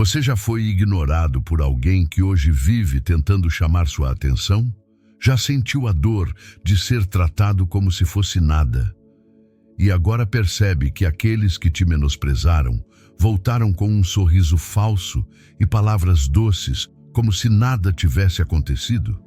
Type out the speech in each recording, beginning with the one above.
Você já foi ignorado por alguém que hoje vive tentando chamar sua atenção? Já sentiu a dor de ser tratado como se fosse nada? E agora percebe que aqueles que te menosprezaram voltaram com um sorriso falso e palavras doces, como se nada tivesse acontecido?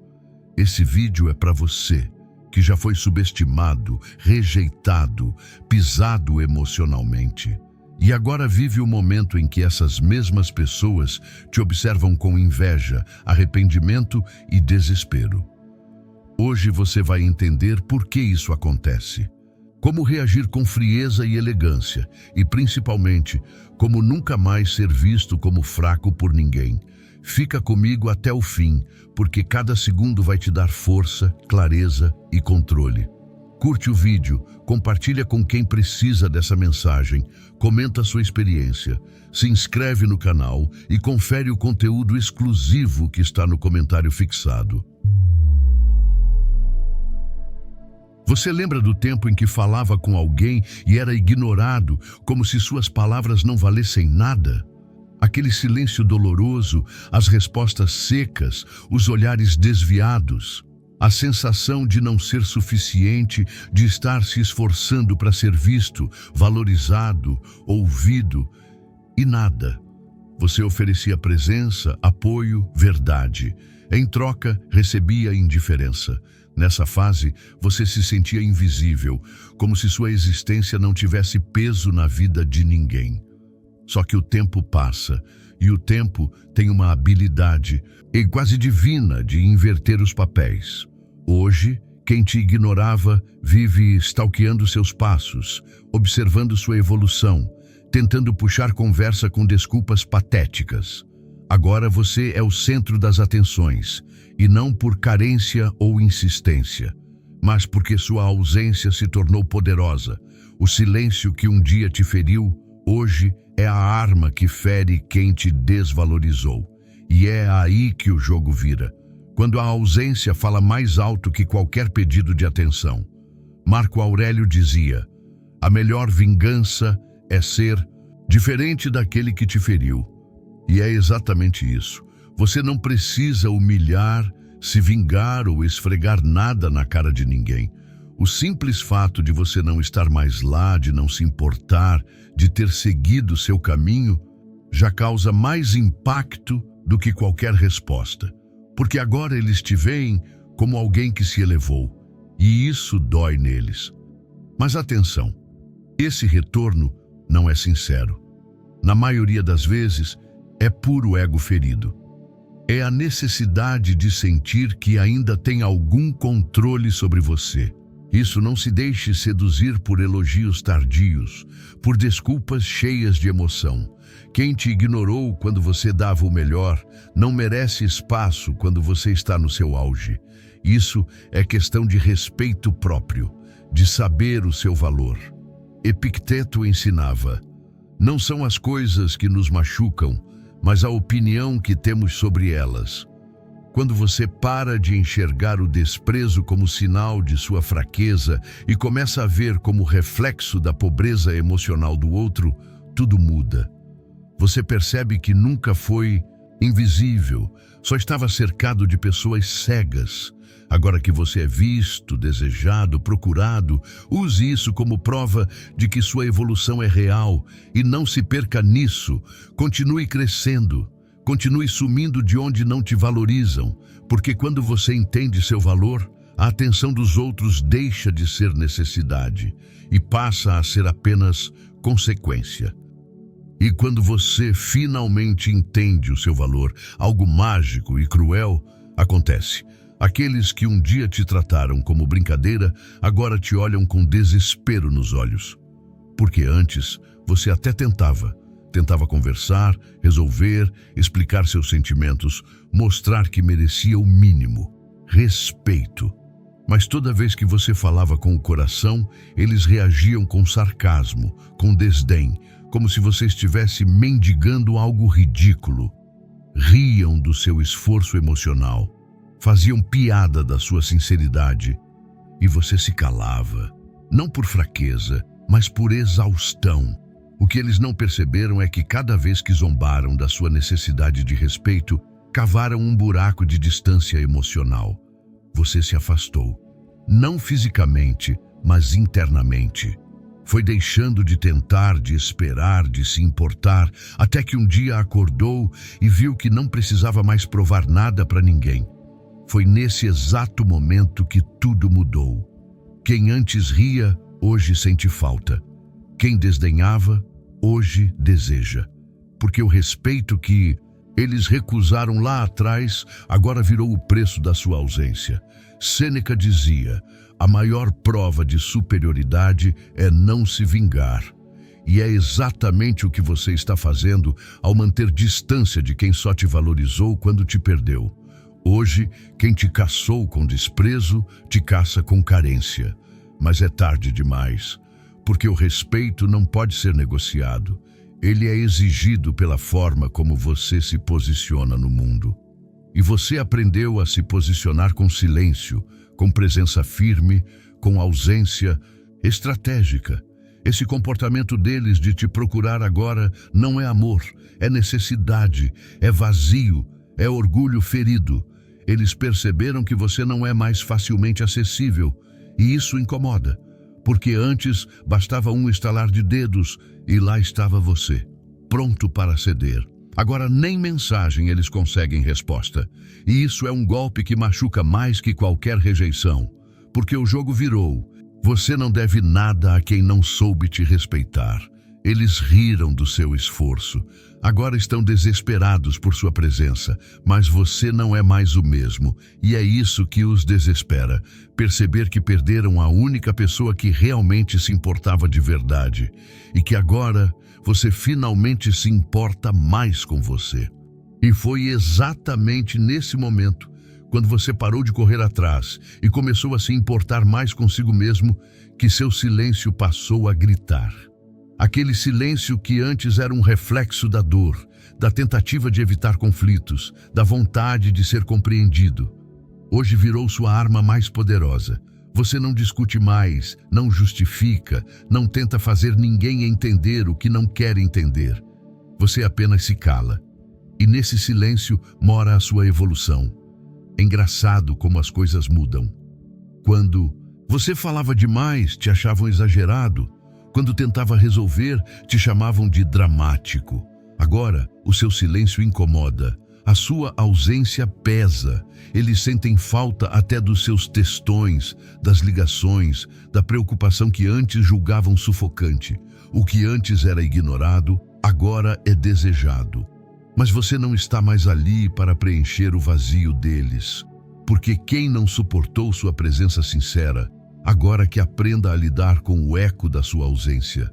Esse vídeo é para você, que já foi subestimado, rejeitado, pisado emocionalmente. E agora vive o momento em que essas mesmas pessoas te observam com inveja, arrependimento e desespero. Hoje você vai entender por que isso acontece, como reagir com frieza e elegância e, principalmente, como nunca mais ser visto como fraco por ninguém. Fica comigo até o fim, porque cada segundo vai te dar força, clareza e controle. Curte o vídeo, compartilha com quem precisa dessa mensagem, comenta sua experiência, se inscreve no canal e confere o conteúdo exclusivo que está no comentário fixado. Você lembra do tempo em que falava com alguém e era ignorado, como se suas palavras não valessem nada? Aquele silêncio doloroso, as respostas secas, os olhares desviados. A sensação de não ser suficiente, de estar se esforçando para ser visto, valorizado, ouvido, e nada. Você oferecia presença, apoio, verdade. Em troca, recebia indiferença. Nessa fase, você se sentia invisível, como se sua existência não tivesse peso na vida de ninguém. Só que o tempo passa, e o tempo tem uma habilidade, e quase divina, de inverter os papéis. Hoje, quem te ignorava vive stalkeando seus passos, observando sua evolução, tentando puxar conversa com desculpas patéticas. Agora você é o centro das atenções, e não por carência ou insistência, mas porque sua ausência se tornou poderosa. O silêncio que um dia te feriu, hoje é a arma que fere quem te desvalorizou. E é aí que o jogo vira, quando a ausência fala mais alto que qualquer pedido de atenção. Marco Aurélio dizia: a melhor vingança é ser diferente daquele que te feriu. E é exatamente isso. Você não precisa humilhar, se vingar ou esfregar nada na cara de ninguém. O simples fato de você não estar mais lá, de não se importar, de ter seguido seu caminho, já causa mais impacto do que qualquer resposta. Porque agora eles te veem como alguém que se elevou, e isso dói neles. Mas atenção, esse retorno não é sincero. Na maioria das vezes, é puro ego ferido. É a necessidade de sentir que ainda tem algum controle sobre você. Isso, não se deixe seduzir por elogios tardios, por desculpas cheias de emoção. Quem te ignorou quando você dava o melhor, não merece espaço quando você está no seu auge. Isso é questão de respeito próprio, de saber o seu valor. Epicteto ensinava: não são as coisas que nos machucam, mas a opinião que temos sobre elas. Quando você para de enxergar o desprezo como sinal de sua fraqueza e começa a ver como reflexo da pobreza emocional do outro, tudo muda. Você percebe que nunca foi invisível, só estava cercado de pessoas cegas. Agora que você é visto, desejado, procurado, use isso como prova de que sua evolução é real e não se perca nisso. Continue crescendo, continue sumindo de onde não te valorizam, porque quando você entende seu valor, a atenção dos outros deixa de ser necessidade e passa a ser apenas consequência. E quando você finalmente entende o seu valor, algo mágico e cruel acontece. Aqueles que um dia te trataram como brincadeira, agora te olham com desespero nos olhos. Porque antes, você até tentava conversar, resolver, explicar seus sentimentos, mostrar que merecia o mínimo, respeito. Mas toda vez que você falava com o coração, eles reagiam com sarcasmo, com desdém, como se você estivesse mendigando algo ridículo. Riam do seu esforço emocional. Faziam piada da sua sinceridade e você se calava, não por fraqueza, mas por exaustão. O que eles não perceberam é que cada vez que zombaram da sua necessidade de respeito, cavaram um buraco de distância emocional. Você se afastou, não fisicamente, mas internamente. Foi deixando de tentar, de esperar, de se importar, até que um dia acordou e viu que não precisava mais provar nada para ninguém. Foi nesse exato momento que tudo mudou. Quem antes ria, hoje sente falta. Quem desdenhava, hoje deseja. Porque o respeito que eles recusaram lá atrás, agora virou o preço da sua ausência. Sêneca dizia: a maior prova de superioridade é não se vingar. E é exatamente o que você está fazendo ao manter distância de quem só te valorizou quando te perdeu. Hoje, quem te caçou com desprezo, te caça com carência. Mas é tarde demais, porque o respeito não pode ser negociado. Ele é exigido pela forma como você se posiciona no mundo. E você aprendeu a se posicionar com silêncio, com presença firme, com ausência estratégica. Esse comportamento deles de te procurar agora não é amor, é necessidade, é vazio, é orgulho ferido. Eles perceberam que você não é mais facilmente acessível, e isso incomoda. Porque antes bastava um estalar de dedos e lá estava você, pronto para ceder. Agora nem mensagem eles conseguem resposta. E isso é um golpe que machuca mais que qualquer rejeição. Porque o jogo virou. Você não deve nada a quem não soube te respeitar. Eles riram do seu esforço. Agora estão desesperados por sua presença, mas você não é mais o mesmo. E é isso que os desespera. Perceber que perderam a única pessoa que realmente se importava de verdade. E que agora você finalmente se importa mais com você. E foi exatamente nesse momento, quando você parou de correr atrás e começou a se importar mais consigo mesmo, que seu silêncio passou a gritar. Aquele silêncio que antes era um reflexo da dor, da tentativa de evitar conflitos, da vontade de ser compreendido. Hoje virou sua arma mais poderosa. Você não discute mais, não justifica, não tenta fazer ninguém entender o que não quer entender. Você apenas se cala. E nesse silêncio mora a sua evolução. É engraçado como as coisas mudam. Quando você falava demais, te achavam exagerado. Quando tentava resolver, te chamavam de dramático. Agora, o seu silêncio incomoda. A sua ausência pesa. Eles sentem falta até dos seus textões, das ligações, da preocupação que antes julgavam sufocante. O que antes era ignorado, agora é desejado. Mas você não está mais ali para preencher o vazio deles. Porque quem não suportou sua presença sincera, agora que aprenda a lidar com o eco da sua ausência.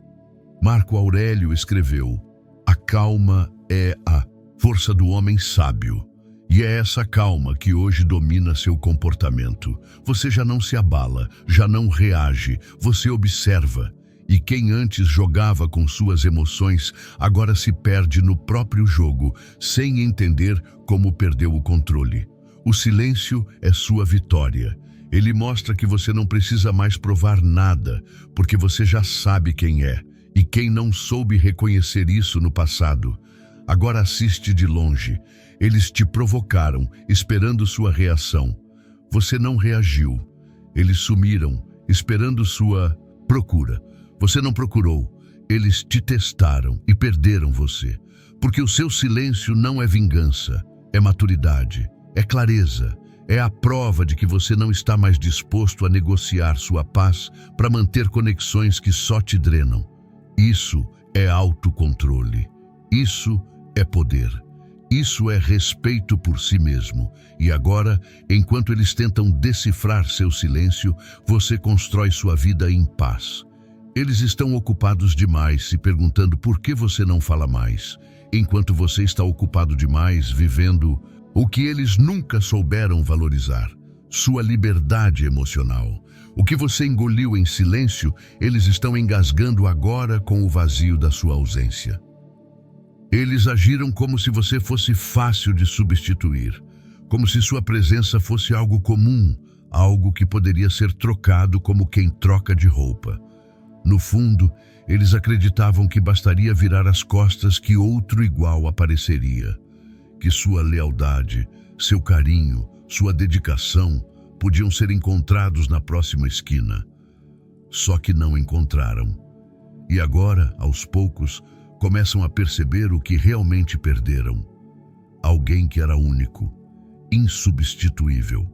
Marco Aurélio escreveu: a calma é a força do homem sábio. E é essa calma que hoje domina seu comportamento. Você já não se abala, já não reage, você observa. E quem antes jogava com suas emoções, agora se perde no próprio jogo, sem entender como perdeu o controle. O silêncio é sua vitória. Ele mostra que você não precisa mais provar nada, porque você já sabe quem é. E quem não soube reconhecer isso no passado, agora assiste de longe. Eles te provocaram, esperando sua reação. Você não reagiu. Eles sumiram, esperando sua procura. Você não procurou. Eles te testaram e perderam você. Porque o seu silêncio não é vingança, é maturidade, é clareza. É a prova de que você não está mais disposto a negociar sua paz para manter conexões que só te drenam. Isso é autocontrole. Isso é poder. Isso é respeito por si mesmo. E agora, enquanto eles tentam decifrar seu silêncio, você constrói sua vida em paz. Eles estão ocupados demais, se perguntando por que você não fala mais, enquanto você está ocupado demais, vivendo o que eles nunca souberam valorizar, sua liberdade emocional. O que você engoliu em silêncio, eles estão engasgando agora com o vazio da sua ausência. Eles agiram como se você fosse fácil de substituir, como se sua presença fosse algo comum, algo que poderia ser trocado como quem troca de roupa. No fundo, Eles acreditavam que bastaria virar as costas que outro igual apareceria, que sua lealdade, seu carinho, sua dedicação podiam ser encontrados na próxima esquina. Só que não encontraram. E agora, aos poucos, começam a perceber o que realmente perderam. Alguém que era único, insubstituível.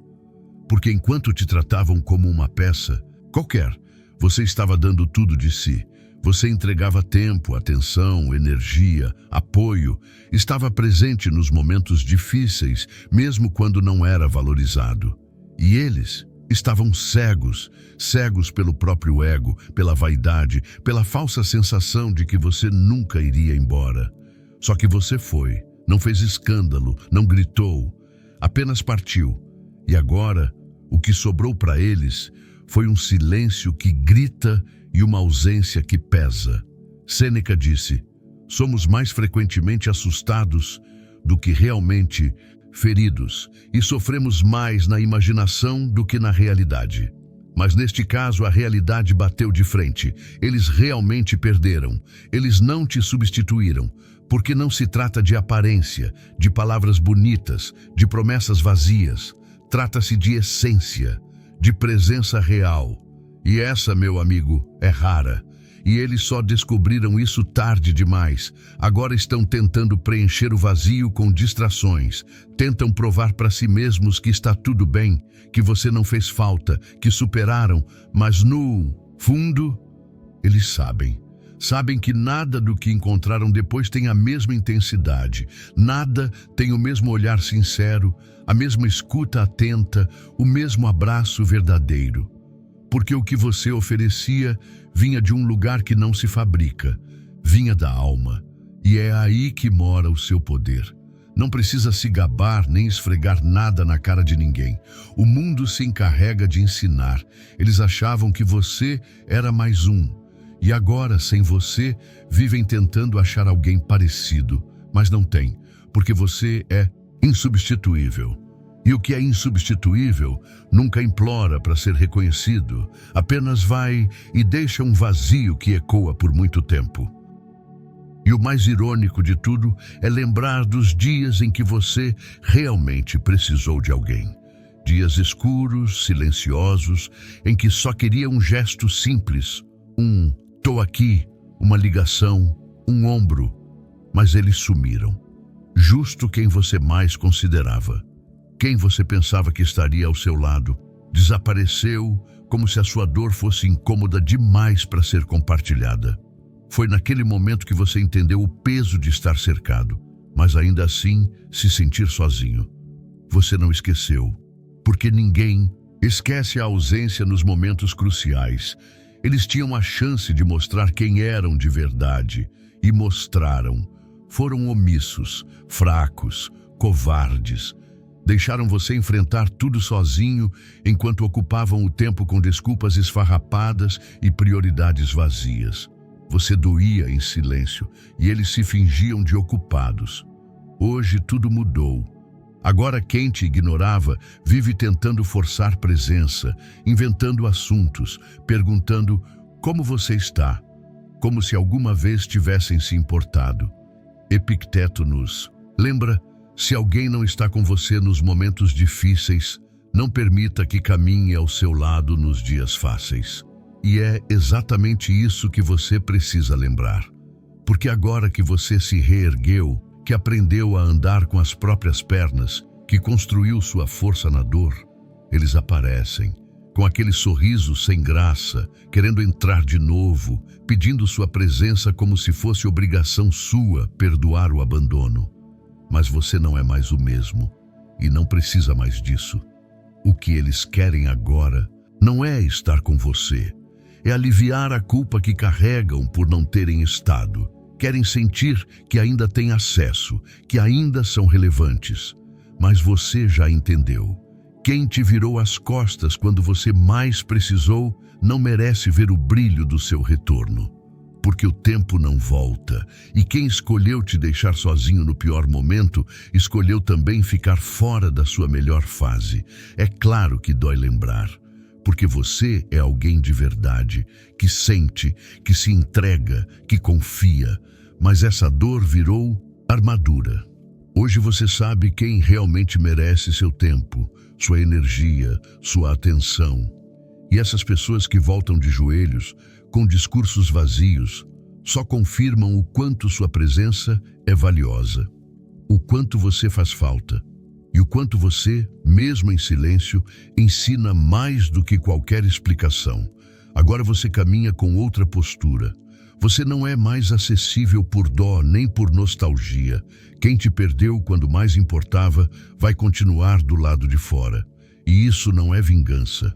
Porque enquanto te tratavam como uma peça qualquer, você estava dando tudo de si. Você entregava tempo, atenção, energia, apoio, estava presente nos momentos difíceis, mesmo quando não era valorizado. E eles estavam cegos, cegos pelo próprio ego, pela vaidade, pela falsa sensação de que você nunca iria embora. Só que você foi, não fez escândalo, não gritou, apenas partiu. E agora, o que sobrou para eles foi um silêncio que grita e uma ausência que pesa. Sêneca disse: somos mais frequentemente assustados do que realmente feridos, e sofremos mais na imaginação do que na realidade. Mas neste caso a realidade bateu de frente. Eles realmente perderam. Eles não te substituíram, porque não se trata de aparência, de palavras bonitas, de promessas vazias. Trata-se de essência, de presença real. E essa, meu amigo, é rara. E eles só descobriram isso tarde demais. Agora estão tentando preencher o vazio com distrações. Tentam provar para si mesmos que está tudo bem, que você não fez falta, que superaram. Mas no fundo, eles sabem. Sabem que nada do que encontraram depois tem a mesma intensidade. Nada tem o mesmo olhar sincero, a mesma escuta atenta, o mesmo abraço verdadeiro. Porque o que você oferecia vinha de um lugar que não se fabrica, vinha da alma. E é aí que mora o seu poder. Não precisa se gabar nem esfregar nada na cara de ninguém. O mundo se encarrega de ensinar. Eles achavam que você era mais um. E agora, sem você, vivem tentando achar alguém parecido. Mas não tem, porque você é insubstituível. E o que é insubstituível nunca implora para ser reconhecido, apenas vai e deixa um vazio que ecoa por muito tempo. E o mais irônico de tudo é lembrar dos dias em que você realmente precisou de alguém. Dias escuros, silenciosos, em que só queria um gesto simples, "tô aqui", uma ligação, um ombro, mas eles sumiram. Justo quem você mais considerava. Quem você pensava que estaria ao seu lado desapareceu como se a sua dor fosse incômoda demais para ser compartilhada. Foi naquele momento que você entendeu o peso de estar cercado, mas ainda assim se sentir sozinho. Você não esqueceu, porque ninguém esquece a ausência nos momentos cruciais. Eles tinham a chance de mostrar quem eram de verdade e mostraram. Foram omissos, fracos, covardes. Deixaram você enfrentar tudo sozinho, enquanto ocupavam o tempo com desculpas esfarrapadas e prioridades vazias. Você doía em silêncio e eles se fingiam de ocupados. Hoje tudo mudou. Agora quem te ignorava vive tentando forçar presença, inventando assuntos, perguntando como você está, como se alguma vez tivessem se importado. Epicteto nos lembra: se alguém não está com você nos momentos difíceis, não permita que caminhe ao seu lado nos dias fáceis. E é exatamente isso que você precisa lembrar. Porque agora que você se reergueu, que aprendeu a andar com as próprias pernas, que construiu sua força na dor, eles aparecem, com aquele sorriso sem graça, querendo entrar de novo, pedindo sua presença como se fosse obrigação sua perdoar o abandono. Mas você não é mais o mesmo, e não precisa mais disso. O que eles querem agora não é estar com você, é aliviar a culpa que carregam por não terem estado. Querem sentir que ainda têm acesso, que ainda são relevantes. Mas você já entendeu. Quem te virou as costas quando você mais precisou não merece ver o brilho do seu retorno. Porque o tempo não volta, e quem escolheu te deixar sozinho no pior momento, escolheu também ficar fora da sua melhor fase. É claro que dói lembrar, porque você é alguém de verdade, que sente, que se entrega, que confia. Mas essa dor virou armadura. Hoje você sabe quem realmente merece seu tempo, sua energia, sua atenção. E essas pessoas que voltam de joelhos, com discursos vazios, só confirmam o quanto sua presença é valiosa, o quanto você faz falta e o quanto você, mesmo em silêncio, ensina mais do que qualquer explicação. Agora você caminha com outra postura. Você não é mais acessível por dó nem por nostalgia. Quem te perdeu quando mais importava vai continuar do lado de fora. E isso não é vingança,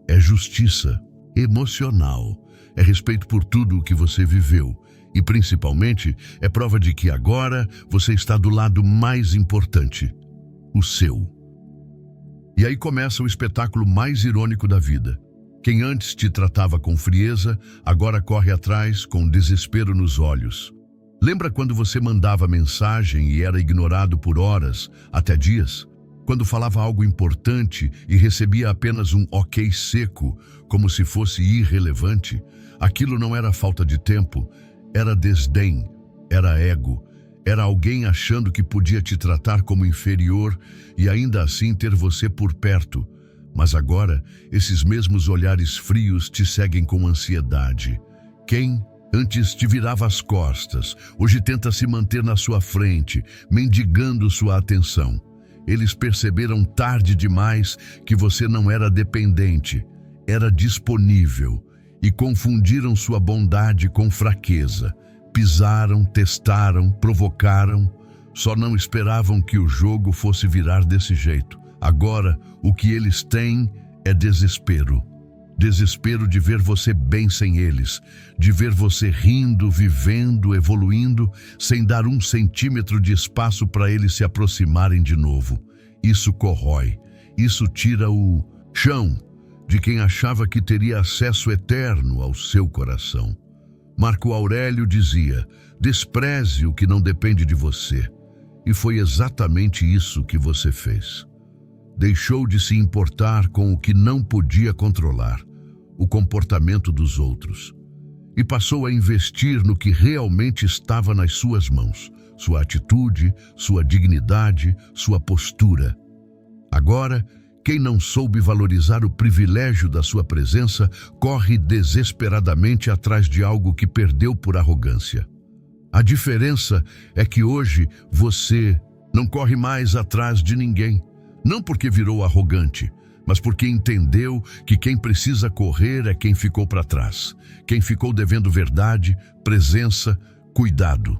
é justiça emocional. É respeito por tudo o que você viveu. E principalmente é prova de que agora você está do lado mais importante, o seu. E aí começa o espetáculo mais irônico da vida. Quem antes te tratava com frieza, agora corre atrás com desespero nos olhos. Lembra quando você mandava mensagem e era ignorado por horas, até dias? Quando falava algo importante e recebia apenas um ok seco, como se fosse irrelevante? Aquilo não era falta de tempo, era desdém, era ego, era alguém achando que podia te tratar como inferior e ainda assim ter você por perto. Mas agora, esses mesmos olhares frios te seguem com ansiedade. Quem antes te virava as costas, hoje tenta se manter na sua frente, mendigando sua atenção. Eles perceberam tarde demais que você não era dependente, era disponível, e confundiram sua bondade com fraqueza. Pisaram, testaram, provocaram, só não esperavam que o jogo fosse virar desse jeito. Agora, o que eles têm é desespero. Desespero de ver você bem sem eles, de ver você rindo, vivendo, evoluindo, sem dar 1 centímetro de espaço para eles se aproximarem de novo. Isso corrói, isso tira o chão de quem achava que teria acesso eterno ao seu coração. Marco Aurélio dizia: despreze o que não depende de você. E foi exatamente isso que você fez. Deixou de se importar com o que não podia controlar, o comportamento dos outros, e passou a investir no que realmente estava nas suas mãos, sua atitude, sua dignidade, sua postura. Agora, quem não soube valorizar o privilégio da sua presença, corre desesperadamente atrás de algo que perdeu por arrogância. A diferença é que hoje você não corre mais atrás de ninguém, não porque virou arrogante, mas porque entendeu que quem precisa correr é quem ficou para trás, quem ficou devendo verdade, presença, cuidado.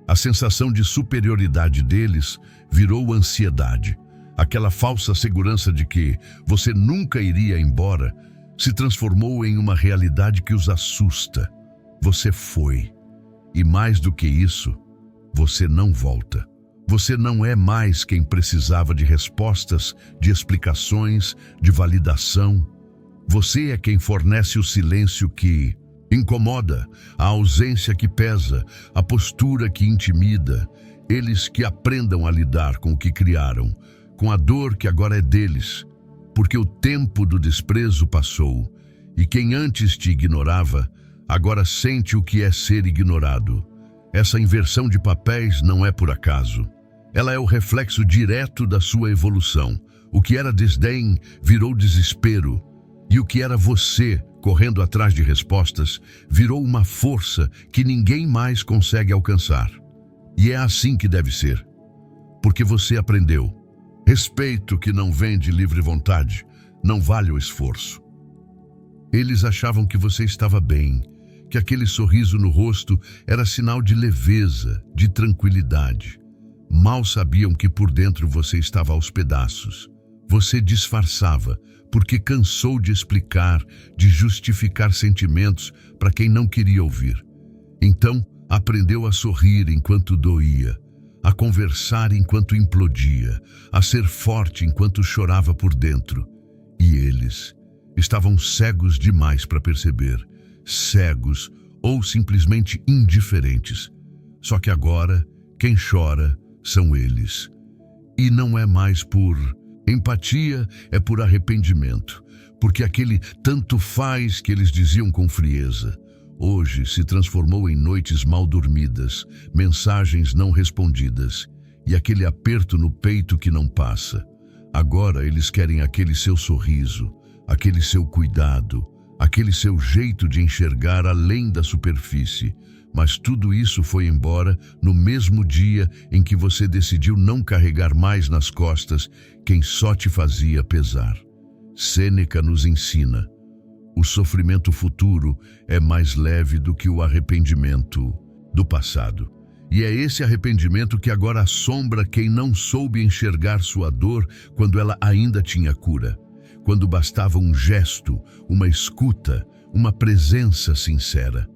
A sensação de superioridade deles virou ansiedade. Aquela falsa segurança de que você nunca iria embora se transformou em uma realidade que os assusta. Você foi. E mais do que isso, você não volta. Você não é mais quem precisava de respostas, de explicações, de validação. Você é quem fornece o silêncio que incomoda, a ausência que pesa, a postura que intimida. Eles que aprendam a lidar com o que criaram, com a dor que agora é deles, porque o tempo do desprezo passou, e quem antes te ignorava, agora sente o que é ser ignorado. Essa inversão de papéis não é por acaso. Ela é o reflexo direto da sua evolução. O que era desdém virou desespero, e o que era você, correndo atrás de respostas, virou uma força que ninguém mais consegue alcançar. E é assim que deve ser, porque você aprendeu. Respeito que não vem de livre vontade, não vale o esforço. Eles achavam que você estava bem, que aquele sorriso no rosto era sinal de leveza, de tranquilidade. Mal sabiam que por dentro você estava aos pedaços. Você disfarçava, porque cansou de explicar, de justificar sentimentos para quem não queria ouvir. Então, aprendeu a sorrir enquanto doía, a conversar enquanto implodia, a ser forte enquanto chorava por dentro. E eles estavam cegos demais para perceber, cegos ou simplesmente indiferentes. Só que agora, quem chora são eles. E não é mais por empatia, é por arrependimento, porque aquele tanto faz que eles diziam com frieza, hoje se transformou em noites mal dormidas, mensagens não respondidas e aquele aperto no peito que não passa. Agora eles querem aquele seu sorriso, aquele seu cuidado, aquele seu jeito de enxergar além da superfície. Mas tudo isso foi embora no mesmo dia em que você decidiu não carregar mais nas costas quem só te fazia pesar. Sêneca nos ensina: o sofrimento futuro é mais leve do que o arrependimento do passado. E é esse arrependimento que agora assombra quem não soube enxergar sua dor quando ela ainda tinha cura, quando bastava um gesto, uma escuta, uma presença sincera.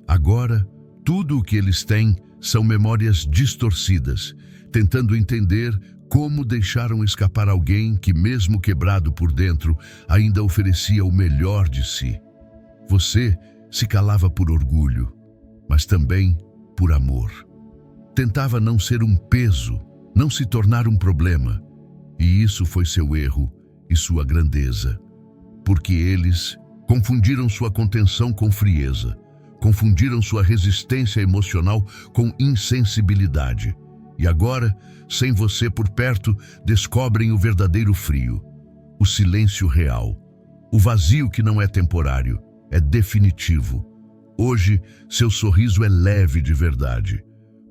Agora, tudo o que eles têm são memórias distorcidas, tentando entender como deixaram escapar alguém que, mesmo quebrado por dentro, ainda oferecia o melhor de si. Você se calava por orgulho, mas também por amor. Tentava não ser um peso, não se tornar um problema. E isso foi seu erro e sua grandeza, porque eles confundiram sua contenção com frieza, confundiram sua resistência emocional com insensibilidade. E agora, sem você por perto, descobrem o verdadeiro frio, o silêncio real, o vazio que não é temporário, é definitivo. Hoje, seu sorriso é leve de verdade,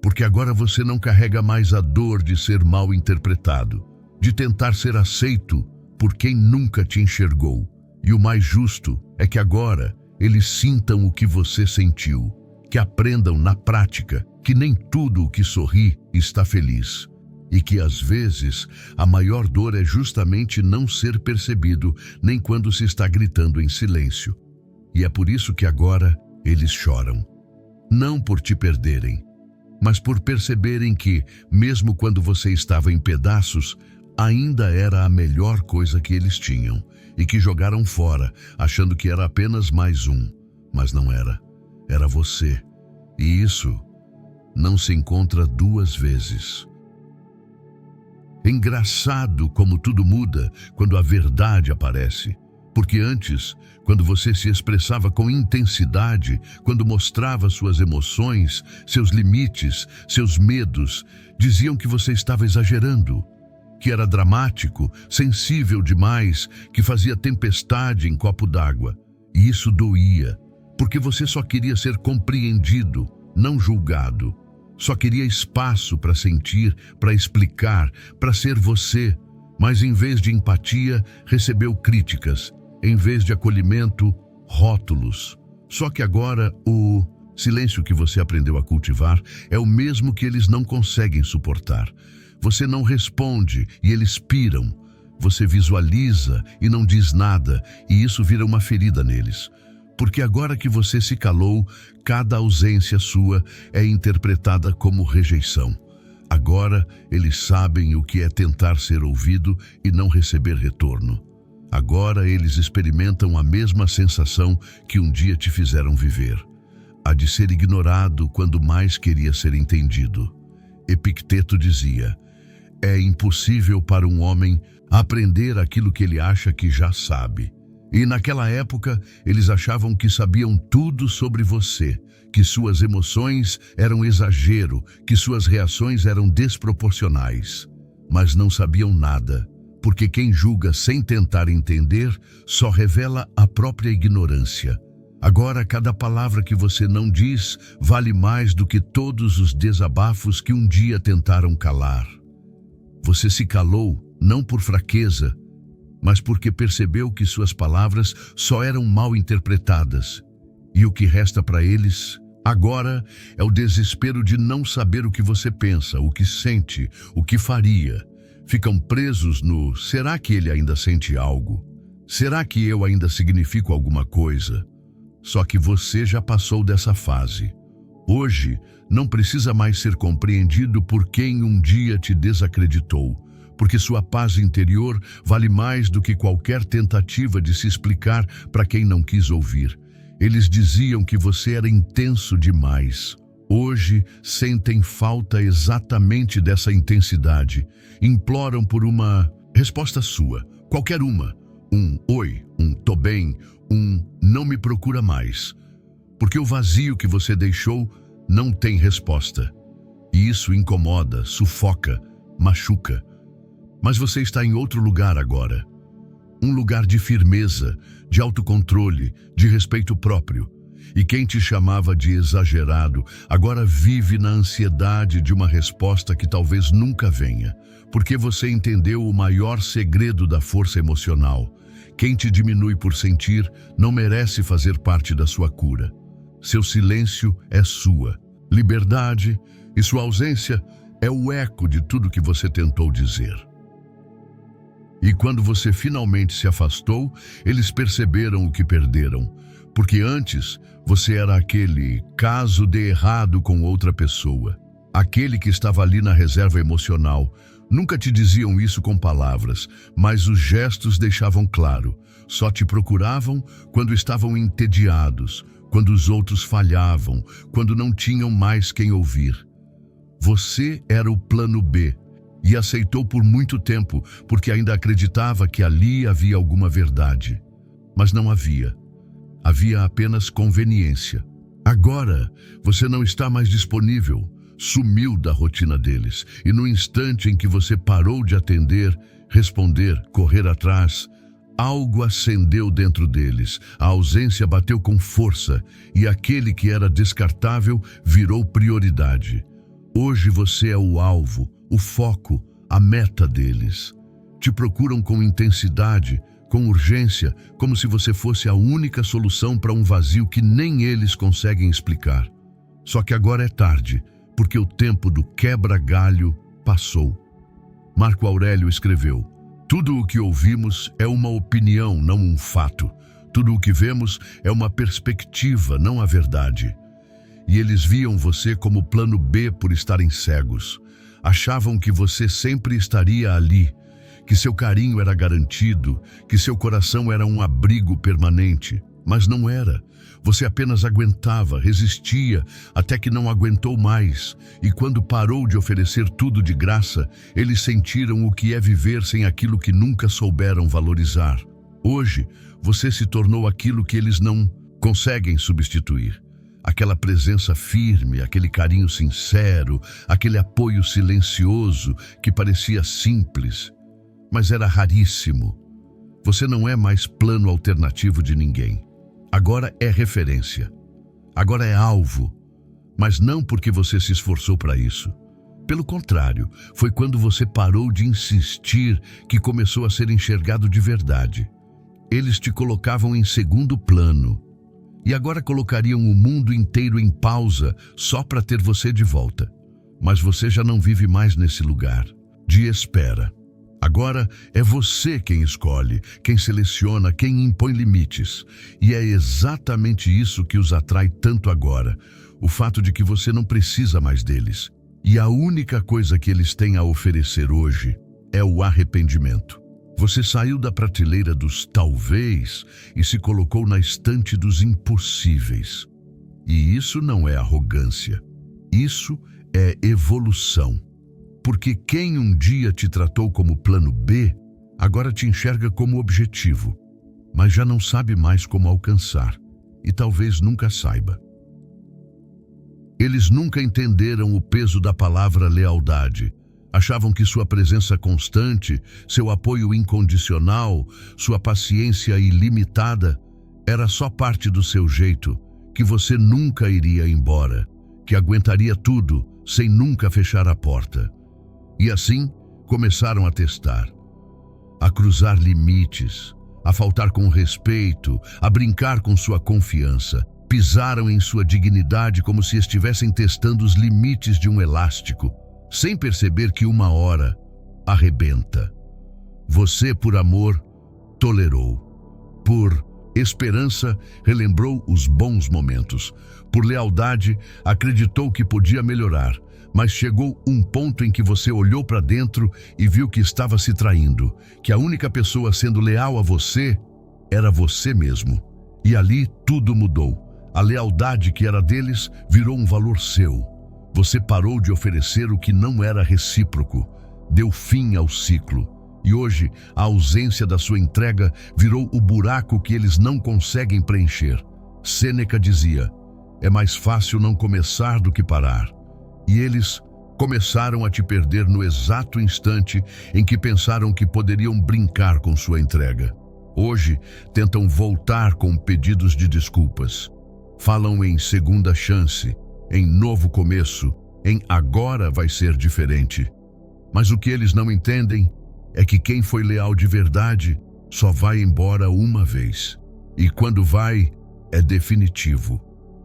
porque agora você não carrega mais a dor de ser mal interpretado, de tentar ser aceito por quem nunca te enxergou. E o mais justo é que agora eles sintam o que você sentiu, que aprendam na prática que nem tudo o que sorri está feliz, e que às vezes a maior dor é justamente não ser percebido nem quando se está gritando em silêncio. E é por isso que agora eles choram, não por te perderem, mas por perceberem que, mesmo quando você estava em pedaços, ainda era a melhor coisa que eles tinham, e que jogaram fora, achando que era apenas mais um. Mas não era. Era você. E isso não se encontra duas vezes. Engraçado como tudo muda quando a verdade aparece. Porque antes, quando você se expressava com intensidade, quando mostrava suas emoções, seus limites, seus medos, diziam que você estava exagerando, que era dramático, sensível demais, que fazia tempestade em copo d'água. E isso doía, porque você só queria ser compreendido, não julgado. Só queria espaço para sentir, para explicar, para ser você. Mas em vez de empatia, recebeu críticas. Em vez de acolhimento, rótulos. Só que agora o silêncio que você aprendeu a cultivar é o mesmo que eles não conseguem suportar. Você não responde e eles piram. Você visualiza e não diz nada, e isso vira uma ferida neles. Porque agora que você se calou, cada ausência sua é interpretada como rejeição. Agora eles sabem o que é tentar ser ouvido e não receber retorno. Agora eles experimentam a mesma sensação que um dia te fizeram viver, a de ser ignorado quando mais queria ser entendido. Epicteto dizia: é impossível para um homem aprender aquilo que ele acha que já sabe. E naquela época, eles achavam que sabiam tudo sobre você, que suas emoções eram exagero, que suas reações eram desproporcionais. Mas não sabiam nada. Porque quem julga sem tentar entender só revela a própria ignorância. Agora, cada palavra que você não diz vale mais do que todos os desabafos que um dia tentaram calar. Você se calou não por fraqueza, mas porque percebeu que suas palavras só eram mal interpretadas. E o que resta para eles agora é o desespero de não saber o que você pensa, o que sente, o que faria. Ficam presos no: será que ele ainda sente algo? Será que eu ainda significo alguma coisa? Só que você já passou dessa fase. Hoje, não precisa mais ser compreendido por quem um dia te desacreditou, porque sua paz interior vale mais do que qualquer tentativa de se explicar para quem não quis ouvir. Eles diziam que você era intenso demais. Hoje sentem falta exatamente dessa intensidade. Imploram por uma resposta sua, qualquer uma um oi, um tô bem, um não me procura mais. Porque o vazio que você deixou não tem resposta. E isso incomoda, sufoca, machuca. Mas você está em outro lugar agora. Um lugar de firmeza, de autocontrole, de respeito próprio. E quem te chamava de exagerado, agora vive na ansiedade de uma resposta que talvez nunca venha, porque você entendeu o maior segredo da força emocional. Quem te diminui por sentir não merece fazer parte da sua cura. Seu silêncio é sua liberdade e sua ausência é o eco de tudo que você tentou dizer. E quando você finalmente se afastou, eles perceberam o que perderam, porque antes você era aquele caso de errado com outra pessoa, aquele que estava ali na reserva emocional. Nunca te diziam isso com palavras, mas os gestos deixavam claro. Só te procuravam quando estavam entediados, quando os outros falhavam, quando não tinham mais quem ouvir. Você era o plano B e aceitou por muito tempo, porque ainda acreditava que ali havia alguma verdade. Mas não havia. Havia apenas conveniência. Agora, você não está mais disponível, sumiu da rotina deles, e no instante em que você parou de atender, responder, correr atrás, algo acendeu dentro deles, a ausência bateu com força, e aquele que era descartável virou prioridade. Hoje você é o alvo, o foco, a meta deles. Te procuram com intensidade, com urgência, como se você fosse a única solução para um vazio que nem eles conseguem explicar. Só que agora é tarde, porque o tempo do quebra-galho passou. Marco Aurélio escreveu: tudo o que ouvimos é uma opinião, não um fato. Tudo o que vemos é uma perspectiva, não a verdade. E eles viam você como plano B por estarem cegos. Achavam que você sempre estaria ali, que seu carinho era garantido, que seu coração era um abrigo permanente. Mas não era. Você apenas aguentava, resistia, até que não aguentou mais. E quando parou de oferecer tudo de graça, eles sentiram o que é viver sem aquilo que nunca souberam valorizar. Hoje, você se tornou aquilo que eles não conseguem substituir. Aquela presença firme, aquele carinho sincero, aquele apoio silencioso que parecia simples, mas era raríssimo. Você não é mais plano alternativo de ninguém. Agora é referência. Agora é alvo. Mas não porque você se esforçou para isso. Pelo contrário, foi quando você parou de insistir que começou a ser enxergado de verdade. Eles te colocavam em segundo plano. E agora colocariam o mundo inteiro em pausa só para ter você de volta. Mas você já não vive mais nesse lugar de espera. Agora é você quem escolhe, quem seleciona, quem impõe limites. E é exatamente isso que os atrai tanto agora, o fato de que você não precisa mais deles. E a única coisa que eles têm a oferecer hoje é o arrependimento. Você saiu da prateleira dos talvez e se colocou na estante dos impossíveis. E isso não é arrogância. Isso é evolução. Porque quem um dia te tratou como plano B, agora te enxerga como objetivo, mas já não sabe mais como alcançar, e talvez nunca saiba. Eles nunca entenderam o peso da palavra lealdade. Achavam que sua presença constante, seu apoio incondicional, sua paciência ilimitada era só parte do seu jeito, que você nunca iria embora, que aguentaria tudo sem nunca fechar a porta. E assim começaram a testar, a cruzar limites, a faltar com respeito, a brincar com sua confiança. Pisaram em sua dignidade como se estivessem testando os limites de um elástico, sem perceber que uma hora arrebenta. Você, por amor, tolerou. Por esperança, relembrou os bons momentos. Por lealdade, acreditou que podia melhorar. Mas chegou um ponto em que você olhou para dentro e viu que estava se traindo, que a única pessoa sendo leal a você era você mesmo. E ali tudo mudou. A lealdade que era deles virou um valor seu. Você parou de oferecer o que não era recíproco, deu fim ao ciclo E hoje, a ausência da sua entrega virou o buraco que eles não conseguem preencher. Sêneca dizia: é mais fácil não começar do que parar. E eles começaram a te perder no exato instante em que pensaram que poderiam brincar com sua entrega. Hoje, tentam voltar com pedidos de desculpas. Falam em segunda chance, em novo começo, em agora vai ser diferente. Mas o que eles não entendem é que quem foi leal de verdade só vai embora uma vez. E quando vai, é definitivo.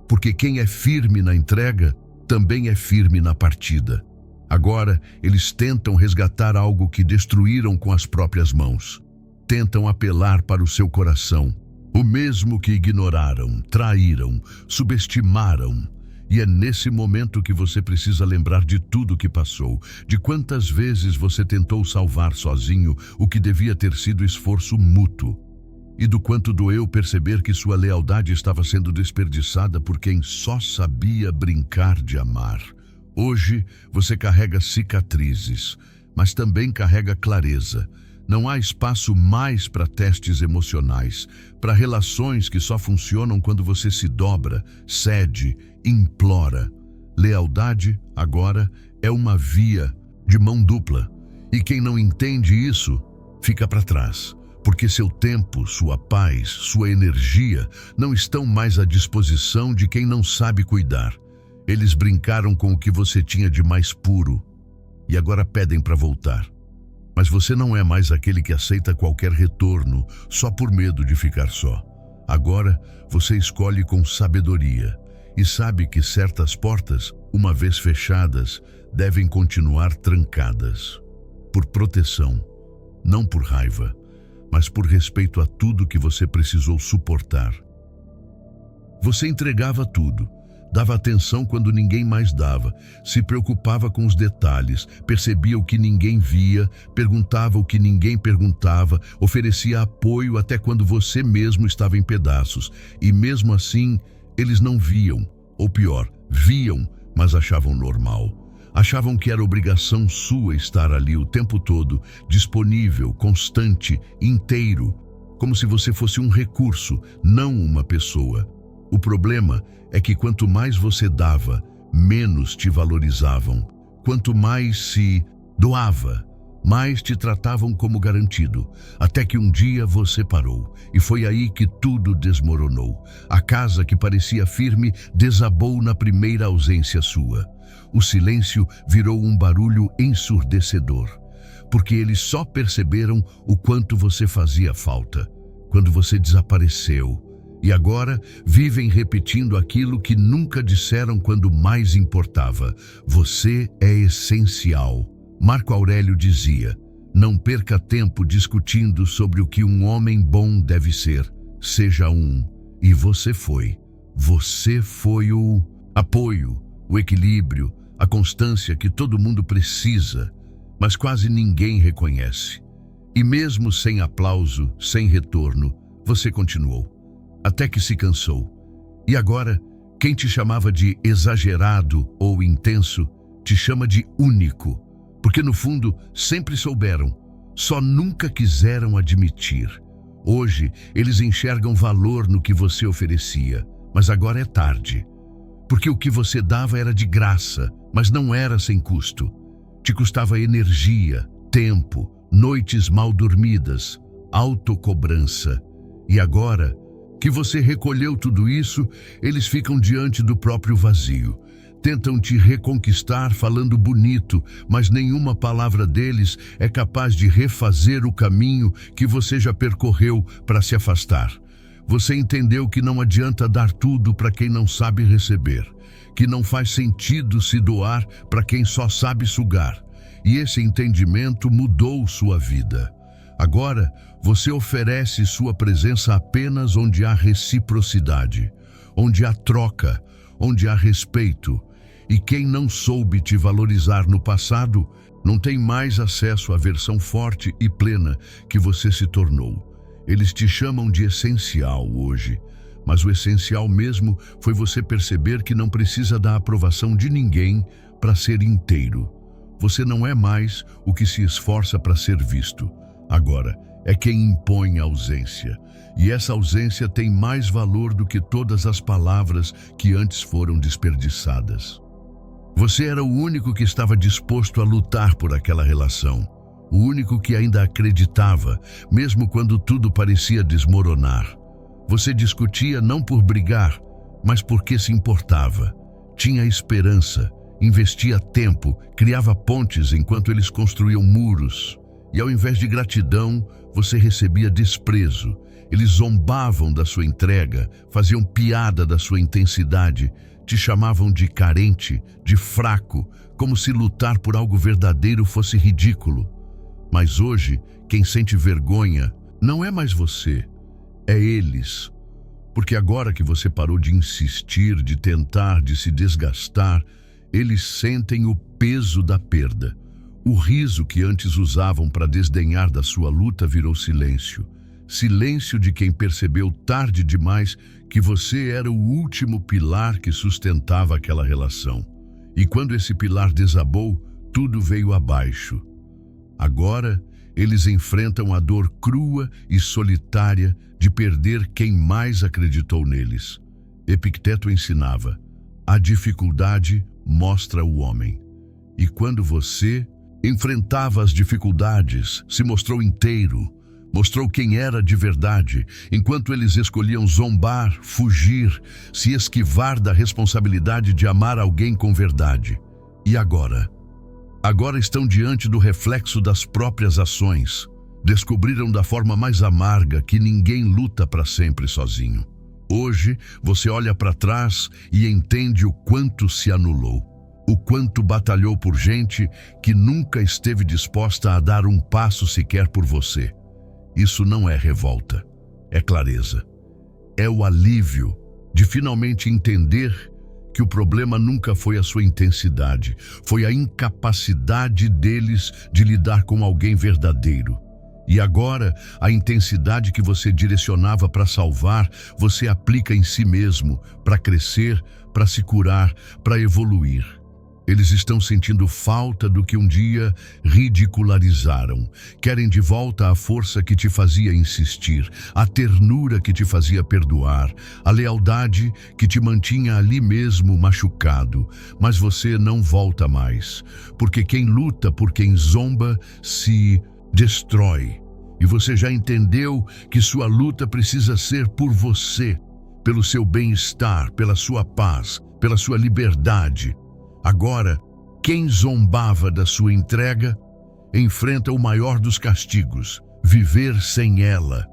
Porque quem é firme na entrega também é firme na partida. Agora, eles tentam resgatar algo que destruíram com as próprias mãos. Tentam apelar para o seu coração, o mesmo que ignoraram, traíram, subestimaram. E é nesse momento que você precisa lembrar de tudo que passou, de quantas vezes você tentou salvar sozinho o que devia ter sido esforço mútuo, e do quanto doeu perceber que sua lealdade estava sendo desperdiçada por quem só sabia brincar de amar. Hoje você carrega cicatrizes, mas também carrega clareza. Não há espaço mais para testes emocionais, para relações que só funcionam quando você se dobra, cede, implora. Lealdade, agora, é uma via de mão dupla. E quem não entende isso, fica para trás. Porque seu tempo, sua paz, sua energia não estão mais à disposição de quem não sabe cuidar. Eles brincaram com o que você tinha de mais puro e agora pedem para voltar. Mas você não é mais aquele que aceita qualquer retorno só por medo de ficar só. Agora você escolhe com sabedoria e sabe que certas portas, uma vez fechadas, devem continuar trancadas. Por proteção, não por raiva, mas por respeito a tudo que você precisou suportar. Você entregava tudo. Dava atenção quando ninguém mais dava, se preocupava com os detalhes, percebia o que ninguém via, perguntava o que ninguém perguntava, oferecia apoio até quando você mesmo estava em pedaços. E mesmo assim, eles não viam, ou pior, viam, mas achavam normal. Achavam que era obrigação sua estar ali o tempo todo, disponível, constante, inteiro, como se você fosse um recurso, não uma pessoa. O problema é que quanto mais você dava, menos te valorizavam. Quanto mais se doava, mais te tratavam como garantido. Até que um dia você parou, e foi aí que tudo desmoronou. A casa que parecia firme desabou na primeira ausência sua. O silêncio virou um barulho ensurdecedor, porque eles só perceberam o quanto você fazia falta quando você desapareceu. E agora vivem repetindo aquilo que nunca disseram quando mais importava. Você é essencial. Marco Aurélio dizia: não perca tempo discutindo sobre o que um homem bom deve ser. Seja um. E você foi. Você foi o apoio, o equilíbrio, a constância que todo mundo precisa, mas quase ninguém reconhece. E mesmo sem aplauso, sem retorno, você continuou. Até que se cansou. E agora, quem te chamava de exagerado ou intenso, te chama de único. Porque no fundo, sempre souberam, só nunca quiseram admitir. Hoje, eles enxergam valor no que você oferecia, mas agora é tarde. Porque o que você dava era de graça, mas não era sem custo. Te custava energia, tempo, noites mal dormidas, autocobrança. E agora que você recolheu tudo isso, eles ficam diante do próprio vazio. Tentam te reconquistar falando bonito, mas nenhuma palavra deles é capaz de refazer o caminho que você já percorreu para se afastar. Você entendeu que não adianta dar tudo para quem não sabe receber, que não faz sentido se doar para quem só sabe sugar. E esse entendimento mudou sua vida. Agora, você oferece sua presença apenas onde há reciprocidade, onde há troca, onde há respeito. E quem não soube te valorizar no passado, não tem mais acesso à versão forte e plena que você se tornou. Eles te chamam de essencial hoje, mas o essencial mesmo foi você perceber que não precisa da aprovação de ninguém para ser inteiro. Você não é mais o que se esforça para ser visto. Agora, é quem impõe a ausência. E essa ausência tem mais valor do que todas as palavras que antes foram desperdiçadas. Você era o único que estava disposto a lutar por aquela relação. O único que ainda acreditava, mesmo quando tudo parecia desmoronar. Você discutia não por brigar, mas porque se importava. Tinha esperança, investia tempo, criava pontes enquanto eles construíam muros. E ao invés de gratidão, você recebia desprezo. Eles zombavam da sua entrega, faziam piada da sua intensidade, te chamavam de carente, de fraco, como se lutar por algo verdadeiro fosse ridículo. Mas hoje, quem sente vergonha não é mais você, é eles. Porque agora que você parou de insistir, de tentar, de se desgastar, eles sentem o peso da perda. O riso que antes usavam para desdenhar da sua luta virou silêncio. Silêncio de quem percebeu tarde demais que você era o último pilar que sustentava aquela relação. E quando esse pilar desabou, tudo veio abaixo. Agora, eles enfrentam a dor crua e solitária de perder quem mais acreditou neles. Epicteto ensinava: a dificuldade mostra o homem. E quando você enfrentava as dificuldades, se mostrou inteiro, mostrou quem era de verdade, enquanto eles escolhiam zombar, fugir, se esquivar da responsabilidade de amar alguém com verdade. E agora? Agora estão diante do reflexo das próprias ações. Descobriram da forma mais amarga que ninguém luta para sempre sozinho. Hoje, você olha para trás e entende o quanto se anulou. O quanto batalhou por gente que nunca esteve disposta a dar um passo sequer por você. Isso não é revolta, é clareza. É o alívio de finalmente entender que o problema nunca foi a sua intensidade, foi a incapacidade deles de lidar com alguém verdadeiro. E agora, a intensidade que você direcionava para salvar, você aplica em si mesmo, para crescer, para se curar, para evoluir. Eles estão sentindo falta do que um dia ridicularizaram. Querem de volta a força que te fazia insistir, a ternura que te fazia perdoar, a lealdade que te mantinha ali mesmo machucado. Mas você não volta mais, porque quem luta por quem zomba se destrói. E você já entendeu que sua luta precisa ser por você, pelo seu bem-estar, pela sua paz, pela sua liberdade. Agora, quem zombava da sua entrega, enfrenta o maior dos castigos, viver sem ela.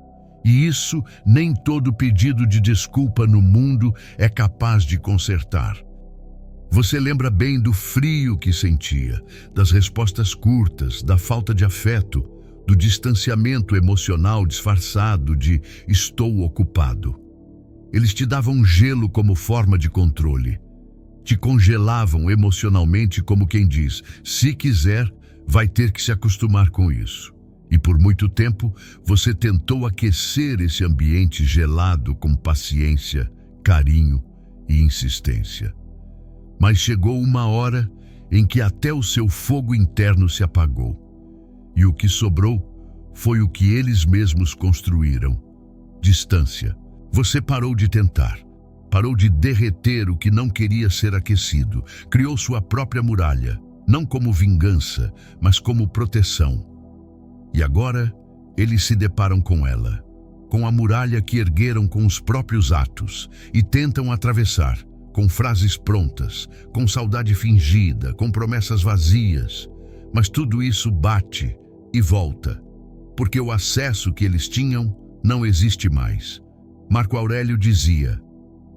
E isso nem todo pedido de desculpa no mundo é capaz de consertar. Você lembra bem do frio que sentia, das respostas curtas, da falta de afeto, do distanciamento emocional disfarçado de estou ocupado. Eles te davam gelo como forma de controle. Te congelavam emocionalmente como quem diz, se quiser, vai ter que se acostumar com isso. E por muito tempo, você tentou aquecer esse ambiente gelado com paciência, carinho e insistência. Mas chegou uma hora em que até o seu fogo interno se apagou. E o que sobrou foi o que eles mesmos construíram. Distância. Você parou de tentar. Parou de derreter o que não queria ser aquecido. Criou sua própria muralha, não como vingança, mas como proteção. E agora, eles se deparam com ela, com a muralha que ergueram com os próprios atos, e tentam atravessar, com frases prontas, com saudade fingida, com promessas vazias. Mas tudo isso bate e volta, porque o acesso que eles tinham não existe mais. Marco Aurélio dizia: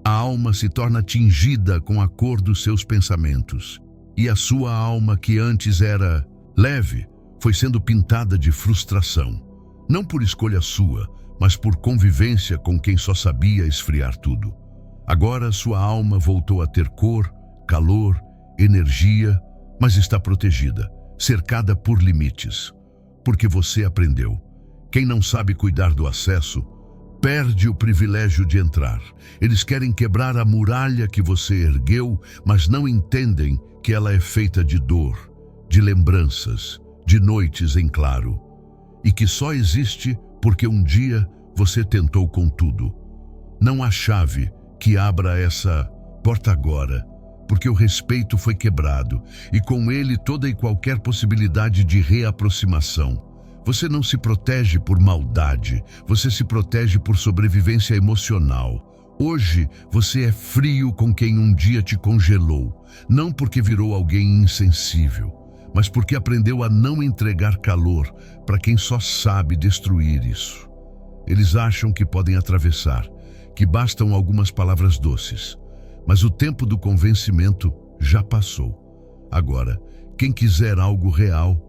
a alma se torna tingida com a cor dos seus pensamentos, e a sua alma, que antes era leve, foi sendo pintada de frustração, não por escolha sua, mas por convivência com quem só sabia esfriar tudo. Agora sua alma voltou a ter cor, calor, energia, mas está protegida, cercada por limites, porque você aprendeu. Quem não sabe cuidar do acesso, perde o privilégio de entrar. Eles querem quebrar a muralha que você ergueu, mas não entendem que ela é feita de dor, de lembranças, de noites em claro. e que só existe porque um dia você tentou com tudo. Não há chave que abra essa porta agora, porque o respeito foi quebrado e com ele toda e qualquer possibilidade de reaproximação. Você não se protege por maldade, você se protege por sobrevivência emocional. Hoje você é frio com quem um dia te congelou, não porque virou alguém insensível, mas porque aprendeu a não entregar calor para quem só sabe destruir isso. Eles acham que podem atravessar, que bastam algumas palavras doces, mas o tempo do convencimento já passou. Agora, quem quiser algo real,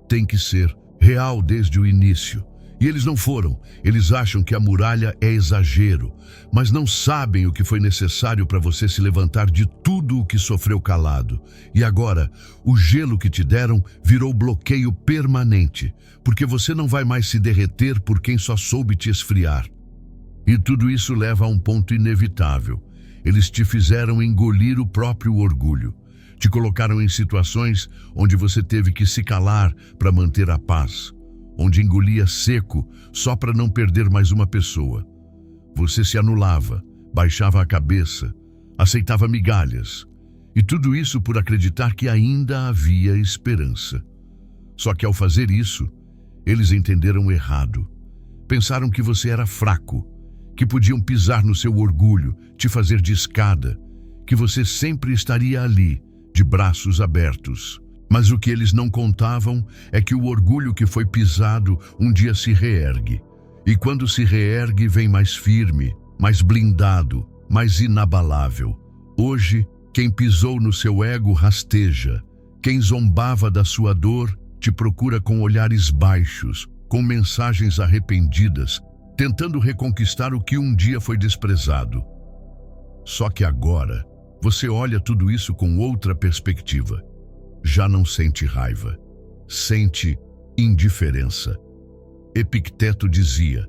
tem que ser real desde o início. E eles não foram. Eles acham que a muralha é exagero, mas não sabem o que foi necessário para você se levantar de tudo o que sofreu calado. E agora, o gelo que te deram virou bloqueio permanente, porque você não vai mais se derreter por quem só soube te esfriar. E tudo isso leva a um ponto inevitável. Eles te fizeram engolir o próprio orgulho. Te colocaram em situações onde você teve que se calar para manter a paz, onde engolia seco só para não perder mais uma pessoa. Você se anulava, baixava a cabeça, aceitava migalhas, e tudo isso por acreditar que ainda havia esperança. Só que ao fazer isso, eles entenderam errado. Pensaram que você era fraco, que podiam pisar no seu orgulho, te fazer de escada, que você sempre estaria ali, de braços abertos. Mas o que eles não contavam é que o orgulho que foi pisado um dia se reergue. E quando se reergue, vem mais firme, mais blindado, mais inabalável. Hoje, quem pisou no seu ego rasteja. Quem zombava da sua dor te procura com olhares baixos, com mensagens arrependidas, tentando reconquistar o que um dia foi desprezado. Só que agora, você olha tudo isso com outra perspectiva. Já não sente raiva, sente indiferença. Epicteto dizia: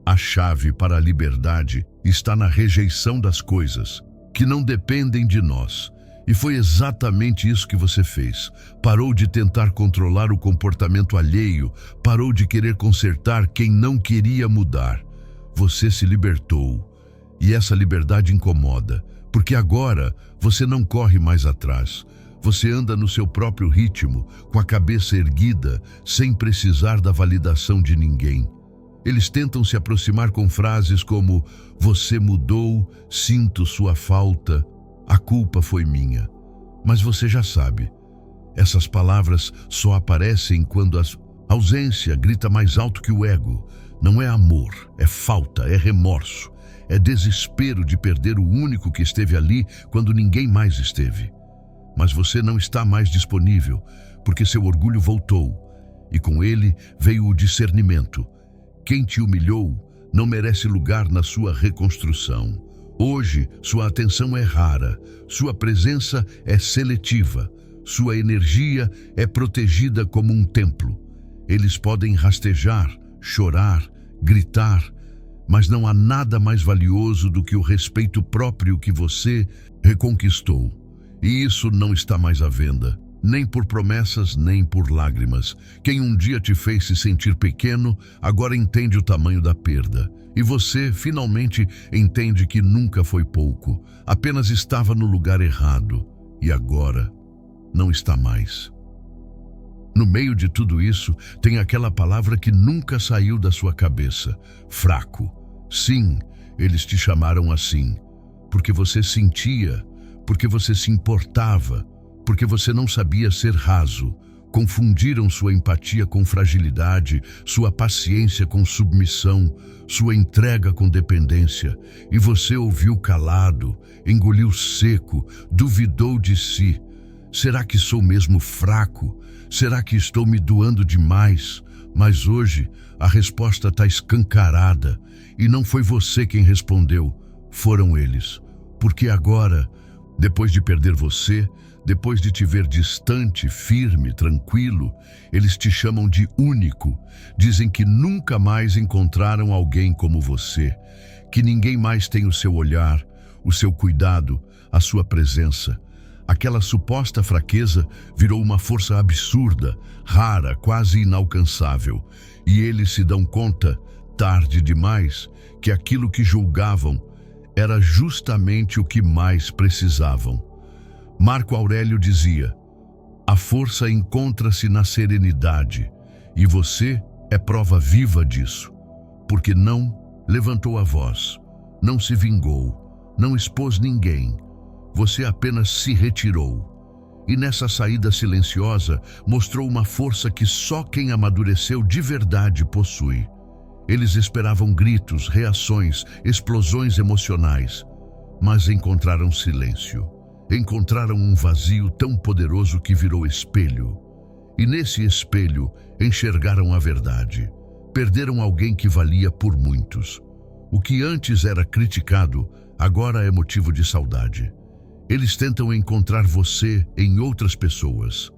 a chave para a liberdade está na rejeição das coisas que não dependem de nós. E foi exatamente isso que você fez. Parou de tentar controlar o comportamento alheio, parou de querer consertar quem não queria mudar. Você se libertou. E essa liberdade incomoda, porque agora você não corre mais atrás. Você anda no seu próprio ritmo, com a cabeça erguida, sem precisar da validação de ninguém. Eles tentam se aproximar com frases como: você mudou, sinto sua falta, a culpa foi minha. Mas você já sabe, essas palavras só aparecem quando a ausência grita mais alto que o ego. Não é amor, é falta, é remorso, é desespero de perder o único que esteve ali quando ninguém mais esteve. Mas você não está mais disponível, porque seu orgulho voltou, e com ele veio o discernimento. Quem te humilhou não merece lugar na sua reconstrução. Hoje, sua atenção é rara, sua presença é seletiva, sua energia é protegida como um templo. Eles podem rastejar, chorar, gritar, mas não há nada mais valioso do que o respeito próprio que você reconquistou. E isso não está mais à venda, nem por promessas, nem por lágrimas. Quem um dia te fez se sentir pequeno, agora entende o tamanho da perda. E você, finalmente, entende que nunca foi pouco, apenas estava no lugar errado, e agora não está mais. No meio de tudo isso, tem aquela palavra que nunca saiu da sua cabeça: fraco. Sim, eles te chamaram assim, porque você sentia, porque você se importava, porque você não sabia ser raso. Confundiram sua empatia com fragilidade, sua paciência com submissão, sua entrega com dependência. E você ouviu calado, engoliu seco, duvidou de si. Será que sou mesmo fraco? Será que estou me doando demais? Mas hoje a resposta está escancarada. E não foi você quem respondeu, foram eles. Porque agora, depois de perder você, depois de te ver distante, firme, tranquilo, eles te chamam de único. Dizem que nunca mais encontraram alguém como você, que ninguém mais tem o seu olhar, o seu cuidado, a sua presença. Aquela suposta fraqueza virou uma força absurda, rara, quase inalcançável. E eles se dão conta, tarde demais, que aquilo que julgavam era justamente o que mais precisavam. Marco Aurélio dizia: a força encontra-se na serenidade, e você é prova viva disso, porque não levantou a voz, não se vingou, não expôs ninguém, você apenas se retirou. E nessa saída silenciosa mostrou uma força que só quem amadureceu de verdade possui. Eles esperavam gritos, reações, explosões emocionais, mas encontraram silêncio. Encontraram um vazio tão poderoso que virou espelho. E nesse espelho enxergaram a verdade. Perderam alguém que valia por muitos. O que antes era criticado, agora é motivo de saudade. Eles tentam encontrar você em outras pessoas.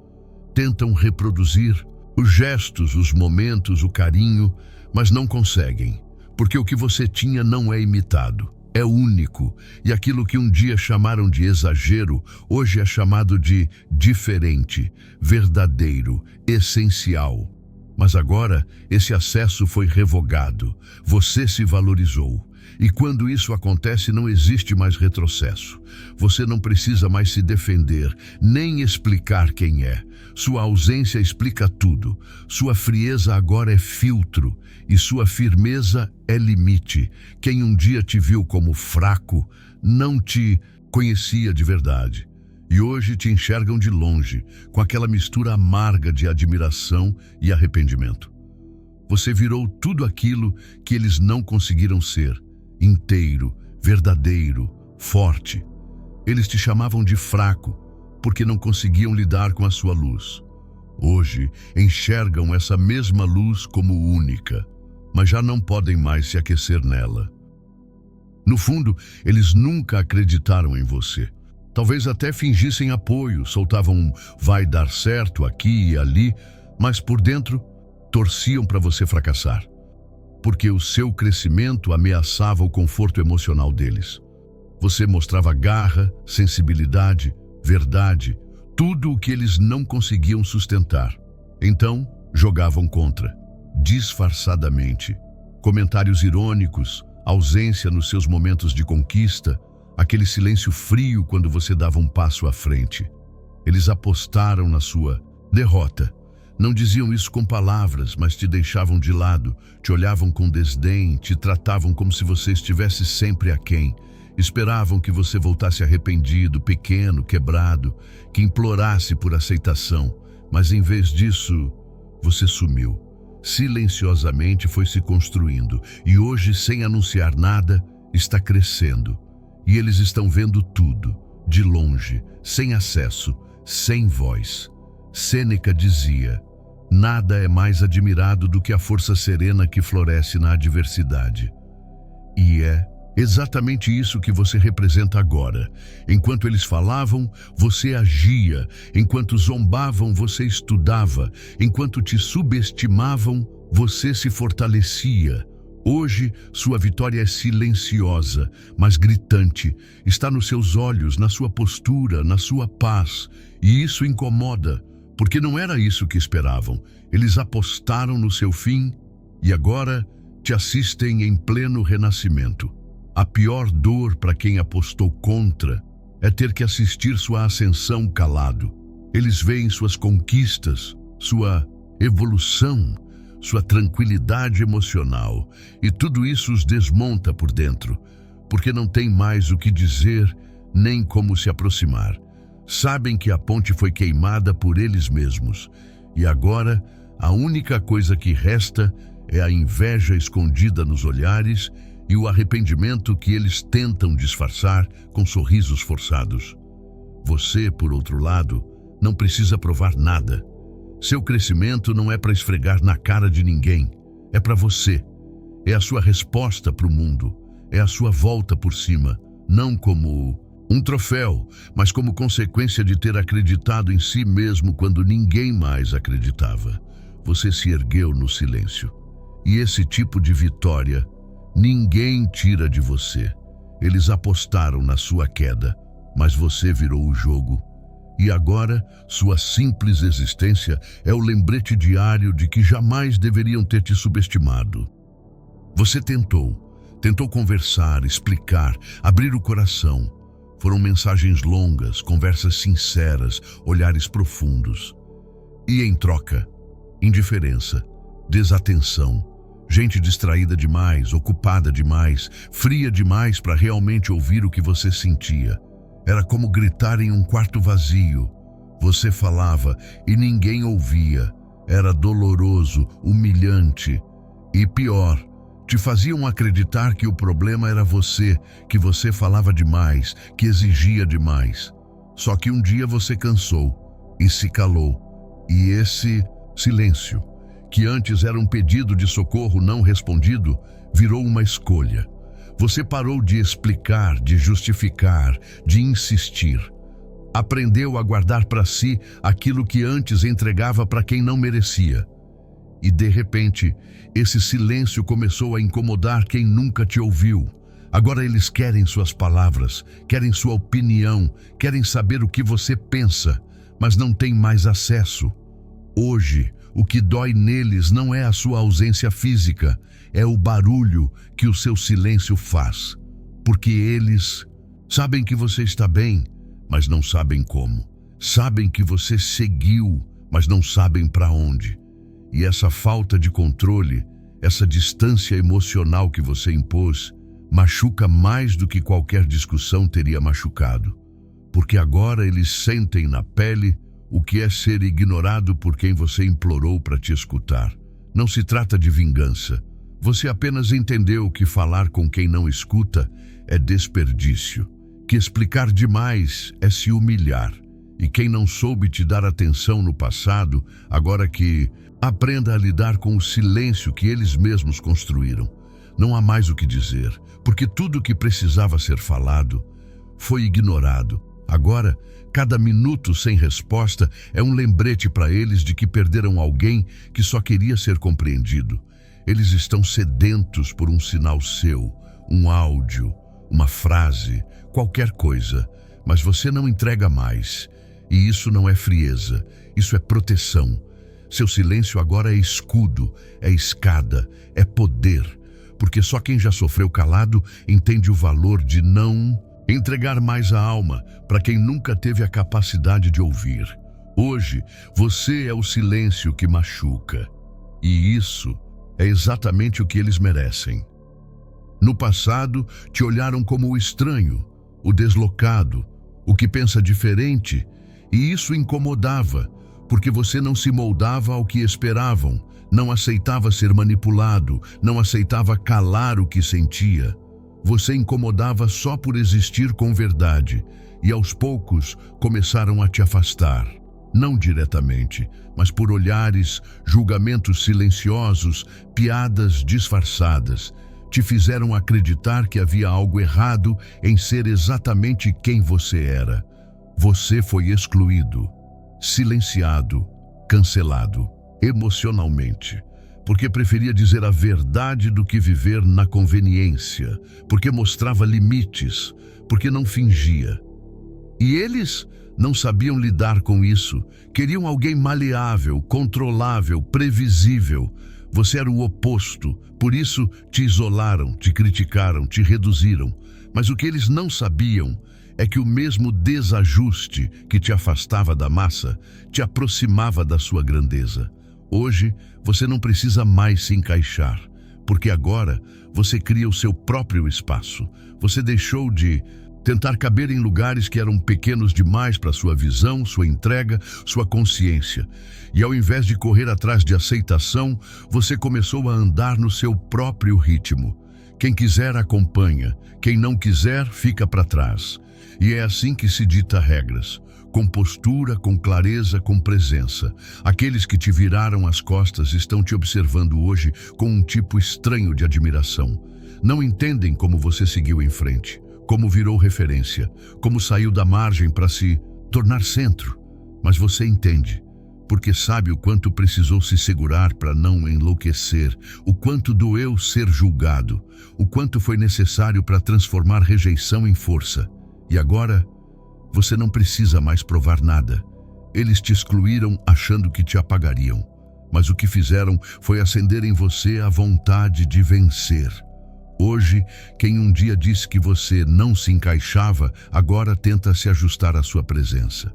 Tentam reproduzir os gestos, os momentos, o carinho, mas não conseguem, porque o que você tinha não é imitado. É único, e aquilo que um dia chamaram de exagero, hoje é chamado de diferente, verdadeiro, essencial. Mas agora, esse acesso foi revogado, você se valorizou. E quando isso acontece, não existe mais retrocesso. Você não precisa mais se defender, nem explicar quem é. Sua ausência explica tudo. Sua frieza agora é filtro, e sua firmeza é limite. Quem um dia te viu como fraco, não te conhecia de verdade. E hoje te enxergam de longe, com aquela mistura amarga de admiração e arrependimento. Você virou tudo aquilo que eles não conseguiram ser. Inteiro, verdadeiro, forte. Eles te chamavam de fraco, porque não conseguiam lidar com a sua luz. Hoje, enxergam essa mesma luz como única, mas já não podem mais se aquecer nela. No fundo, eles nunca acreditaram em você. Talvez até fingissem apoio, soltavam um vai dar certo aqui e ali, mas por dentro, torciam para você fracassar. Porque o seu crescimento ameaçava o conforto emocional deles. Você mostrava garra, sensibilidade, verdade, tudo o que eles não conseguiam sustentar. Então, jogavam contra, disfarçadamente. Comentários irônicos, ausência nos seus momentos de conquista, aquele silêncio frio quando você dava um passo à frente. Eles apostaram na sua derrota. Não diziam isso com palavras, mas te deixavam de lado, te olhavam com desdém, te tratavam como se você estivesse sempre aquém. Esperavam que você voltasse arrependido, pequeno, quebrado, que implorasse por aceitação. Mas em vez disso, você sumiu. Silenciosamente foi se construindo e hoje, sem anunciar nada, está crescendo. E eles estão vendo tudo, de longe, sem acesso, sem voz. Sêneca dizia: nada é mais admirado do que a força serena que floresce na adversidade. E é exatamente isso que você representa agora. Enquanto eles falavam, você agia. Enquanto zombavam, você estudava. Enquanto te subestimavam, você se fortalecia. Hoje, sua vitória é silenciosa, mas gritante. Está nos seus olhos, na sua postura, na sua paz. E isso incomoda, porque não era isso que esperavam. Eles apostaram no seu fim e agora te assistem em pleno renascimento. A pior dor para quem apostou contra é ter que assistir sua ascensão calado. Eles veem suas conquistas, sua evolução, sua tranquilidade emocional, e tudo isso os desmonta por dentro, porque não tem mais o que dizer nem como se aproximar. Sabem que a ponte foi queimada por eles mesmos, e agora a única coisa que resta é a inveja escondida nos olhares e o arrependimento que eles tentam disfarçar com sorrisos forçados. Você, por outro lado, não precisa provar nada. Seu crescimento não é para esfregar na cara de ninguém, é para você. É a sua resposta para o mundo, é a sua volta por cima, não como um troféu, mas como consequência de ter acreditado em si mesmo quando ninguém mais acreditava. Você se ergueu no silêncio. E esse tipo de vitória ninguém tira de você. Eles apostaram na sua queda, mas você virou o jogo E agora, sua simples existência é o lembrete diário de que jamais deveriam ter te subestimado. Você tentou conversar, explicar, abrir o coração. Foram mensagens longas, conversas sinceras, olhares profundos. E em troca, indiferença, desatenção, gente distraída demais, ocupada demais, fria demais para realmente ouvir o que você sentia. Era como gritar em um quarto vazio. Você falava e ninguém ouvia. Era doloroso, humilhante e pior, te faziam acreditar que o problema era você, que você falava demais, que exigia demais. Só que um dia você cansou e se calou. E esse silêncio, que antes era um pedido de socorro não respondido, virou uma escolha. Você parou de explicar, de justificar, de insistir. Aprendeu a guardar para si aquilo que antes entregava para quem não merecia. E de repente, esse silêncio começou a incomodar quem nunca te ouviu. Agora eles querem suas palavras, querem sua opinião, querem saber o que você pensa, mas não têm mais acesso. Hoje, o que dói neles não é a sua ausência física, é o barulho que o seu silêncio faz. Porque eles sabem que você está bem, mas não sabem como. Sabem que você seguiu, mas não sabem para onde. E essa falta de controle, essa distância emocional que você impôs, machuca mais do que qualquer discussão teria machucado. Porque agora eles sentem na pele o que é ser ignorado por quem você implorou para te escutar. Não se trata de vingança. Você apenas entendeu que falar com quem não escuta é desperdício, que explicar demais é se humilhar. E quem não soube te dar atenção no passado, agora que aprenda a lidar com o silêncio que eles mesmos construíram. Não há mais o que dizer, porque tudo o que precisava ser falado foi ignorado. Agora, cada minuto sem resposta é um lembrete para eles de que perderam alguém que só queria ser compreendido. Eles estão sedentos por um sinal seu, um áudio, uma frase, qualquer coisa, mas você não entrega mais. E isso não é frieza, isso é proteção. Seu silêncio agora é escudo, é escada, é poder, porque só quem já sofreu calado entende o valor de não entregar mais a alma para quem nunca teve a capacidade de ouvir. Hoje, você é o silêncio que machuca. E isso é exatamente o que eles merecem. No passado, te olharam como o estranho, o deslocado, o que pensa diferente, e isso incomodava, porque você não se moldava ao que esperavam, não aceitava ser manipulado, não aceitava calar o que sentia. Você incomodava só por existir com verdade, e aos poucos começaram a te afastar. Não diretamente, mas por olhares, julgamentos silenciosos, piadas disfarçadas. Te fizeram acreditar que havia algo errado em ser exatamente quem você era. Você foi excluído, silenciado, cancelado, emocionalmente. Porque preferia dizer a verdade do que viver na conveniência, porque mostrava limites, porque não fingia. E eles não sabiam lidar com isso, queriam alguém maleável, controlável, previsível. Você era o oposto, por isso te isolaram, te criticaram, te reduziram. Mas o que eles não sabiam é que o mesmo desajuste que te afastava da massa te aproximava da sua grandeza. Hoje, você não precisa mais se encaixar, porque agora você cria o seu próprio espaço. Você deixou de tentar caber em lugares que eram pequenos demais para sua visão, sua entrega, sua consciência. E ao invés de correr atrás de aceitação, você começou a andar no seu próprio ritmo. Quem quiser acompanha, quem não quiser fica para trás. E é assim que se dita regras. Com postura, com clareza, com presença. Aqueles que te viraram as costas estão te observando hoje com um tipo estranho de admiração. Não entendem como você seguiu em frente, como virou referência, como saiu da margem para se tornar centro. Mas você entende, porque sabe o quanto precisou se segurar para não enlouquecer, o quanto doeu ser julgado, o quanto foi necessário para transformar rejeição em força. E agora, Você não precisa mais provar nada. Eles te excluíram achando que te apagariam, mas o que fizeram foi acender em você a vontade de vencer. Hoje, quem um dia disse que você não se encaixava, agora tenta se ajustar à sua presença.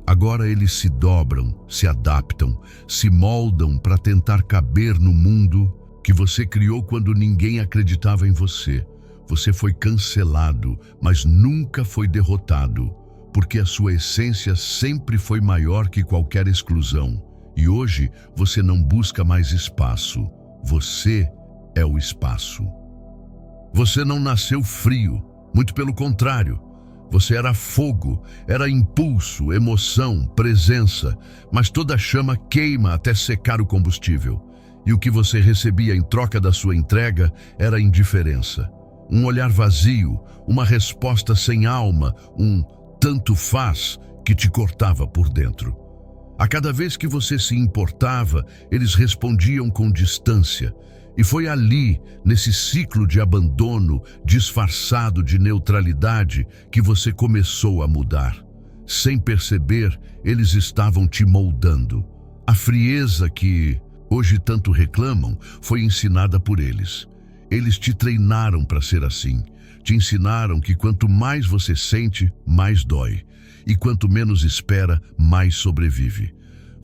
Agora eles se dobram, se adaptam, se moldam para tentar caber no mundo que você criou quando ninguém acreditava em você. Você foi cancelado, mas nunca foi derrotado, porque a sua essência sempre foi maior que qualquer exclusão. E hoje você não busca mais espaço. Você é o espaço. Você não nasceu frio, muito pelo contrário. Você era fogo, era impulso, emoção, presença, mas toda chama queima até secar o combustível. E o que você recebia em troca da sua entrega era indiferença. Um olhar vazio, uma resposta sem alma, um tanto faz que te cortava por dentro. A cada vez que você se importava, eles respondiam com distância. E foi ali, nesse ciclo de abandono, disfarçado de neutralidade, que você começou a mudar. Sem perceber, eles estavam te moldando. A frieza que hoje tanto reclamam foi ensinada por eles. Eles te treinaram para ser assim. Te ensinaram que quanto mais você sente, mais dói. E quanto menos espera, mais sobrevive.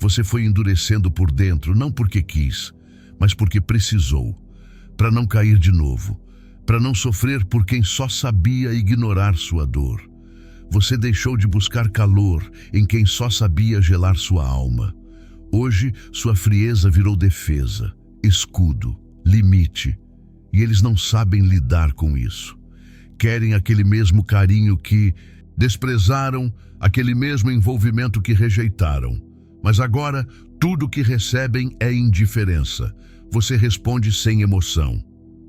Você foi endurecendo por dentro, não porque quis, mas porque precisou, para não cair de novo, para não sofrer por quem só sabia ignorar sua dor. Você deixou de buscar calor em quem só sabia gelar sua alma. Hoje, sua frieza virou defesa, escudo, limite, e eles não sabem lidar com isso. Querem aquele mesmo carinho que desprezaram, aquele mesmo envolvimento que rejeitaram. Mas agora, tudo que recebem é indiferença. Você responde sem emoção.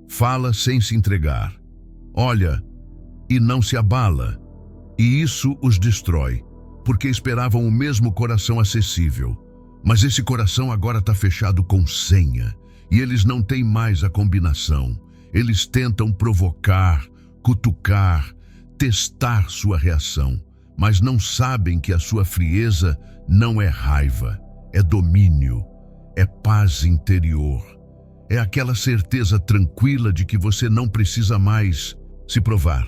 Fala sem se entregar. Olha e não se abala. E isso os destrói, porque esperavam o mesmo coração acessível. Mas esse coração agora está fechado com senha. E eles não têm mais a combinação. Eles tentam provocar, cutucar, testar sua reação. Mas não sabem que a sua frieza não é raiva, é domínio, é paz interior. É aquela certeza tranquila de que você não precisa mais se provar.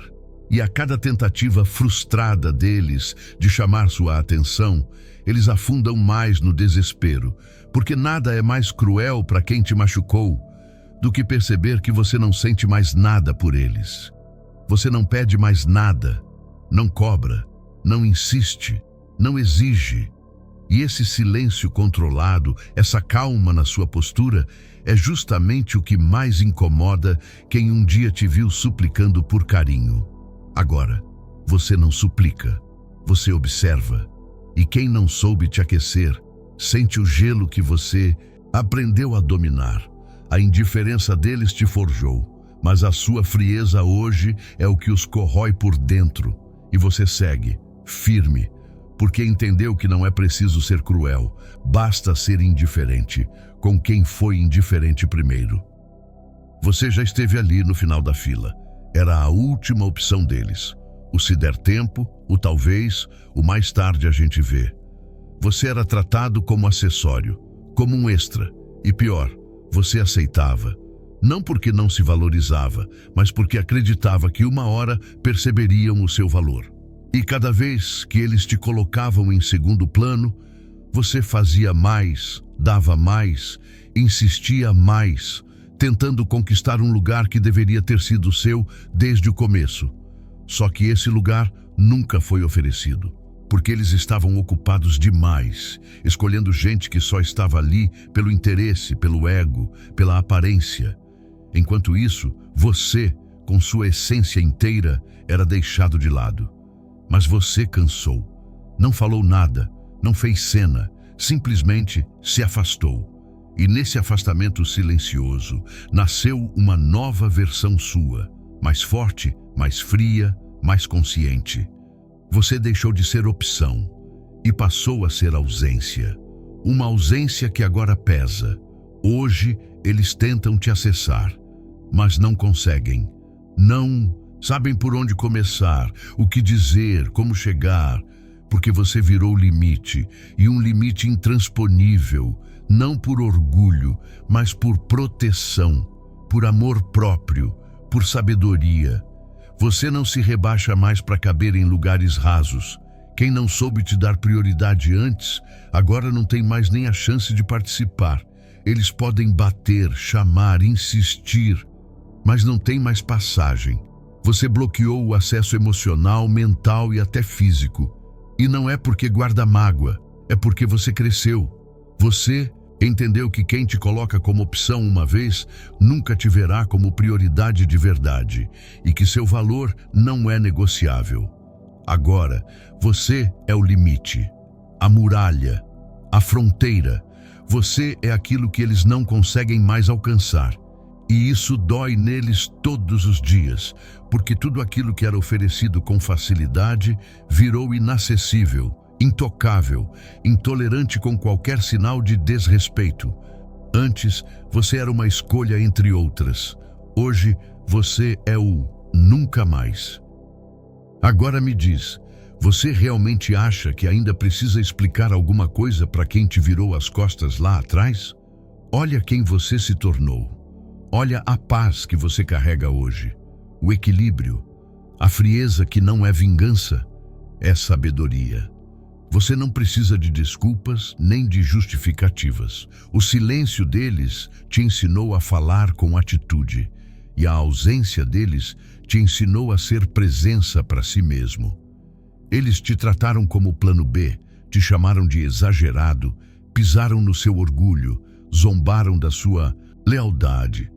E a cada tentativa frustrada deles de chamar sua atenção, eles afundam mais no desespero, porque nada é mais cruel para quem te machucou do que perceber que você não sente mais nada por eles. Você não pede mais nada, não cobra, não insiste, não exige. E esse silêncio controlado, essa calma na sua postura, é justamente o que mais incomoda quem um dia te viu suplicando por carinho. Agora, você não suplica, você observa. E quem não soube te aquecer, sente o gelo que você aprendeu a dominar. A indiferença deles te forjou, mas a sua frieza hoje é o que os corrói por dentro. E você segue, firme, porque entendeu que não é preciso ser cruel, basta ser indiferente, com quem foi indiferente primeiro. Você já esteve ali no final da fila. Era a última opção deles. O se der tempo, o talvez, o mais tarde a gente vê. Você era tratado como acessório, como um extra. E pior, você aceitava. Não porque não se valorizava, mas porque acreditava que uma hora perceberiam o seu valor. E cada vez que eles te colocavam em segundo plano, você fazia mais, dava mais, insistia mais, tentando conquistar um lugar que deveria ter sido seu desde o começo. Só que esse lugar nunca foi oferecido, porque eles estavam ocupados demais, escolhendo gente que só estava ali pelo interesse, pelo ego, pela aparência. Enquanto isso, você, com sua essência inteira, era deixado de lado. Mas você cansou, não falou nada, não fez cena, simplesmente se afastou. E nesse afastamento silencioso, nasceu uma nova versão sua, mais forte, mais fria, mais consciente. Você deixou de ser opção e passou a ser ausência. Uma ausência que agora pesa. Hoje eles tentam te acessar, mas não conseguem. Não Sabem por onde começar, o que dizer, como chegar, porque você virou limite, e um limite intransponível, não por orgulho, mas por proteção, por amor próprio, por sabedoria. Você não se rebaixa mais para caber em lugares rasos. Quem não soube te dar prioridade antes, agora não tem mais nem a chance de participar. Eles podem bater, chamar, insistir, mas não tem mais passagem. Você bloqueou o acesso emocional, mental e até físico. E não é porque guarda mágoa, é porque você cresceu. Você entendeu que quem te coloca como opção uma vez, nunca te verá como prioridade de verdade, e que seu valor não é negociável. Agora, você é o limite, a muralha, a fronteira. Você é aquilo que eles não conseguem mais alcançar. E isso dói neles todos os dias, porque tudo aquilo que era oferecido com facilidade virou inacessível, intocável, intolerante com qualquer sinal de desrespeito. Antes, você era uma escolha entre outras. Hoje, você é o nunca mais. Agora me diz, você realmente acha que ainda precisa explicar alguma coisa para quem te virou as costas lá atrás? Olha quem você se tornou. Olha a paz que você carrega hoje, o equilíbrio, a frieza que não é vingança, é sabedoria. Você não precisa de desculpas nem de justificativas. O silêncio deles te ensinou a falar com atitude, e a ausência deles te ensinou a ser presença para si mesmo. Eles te trataram como plano B, te chamaram de exagerado, pisaram no seu orgulho, zombaram da sua lealdade.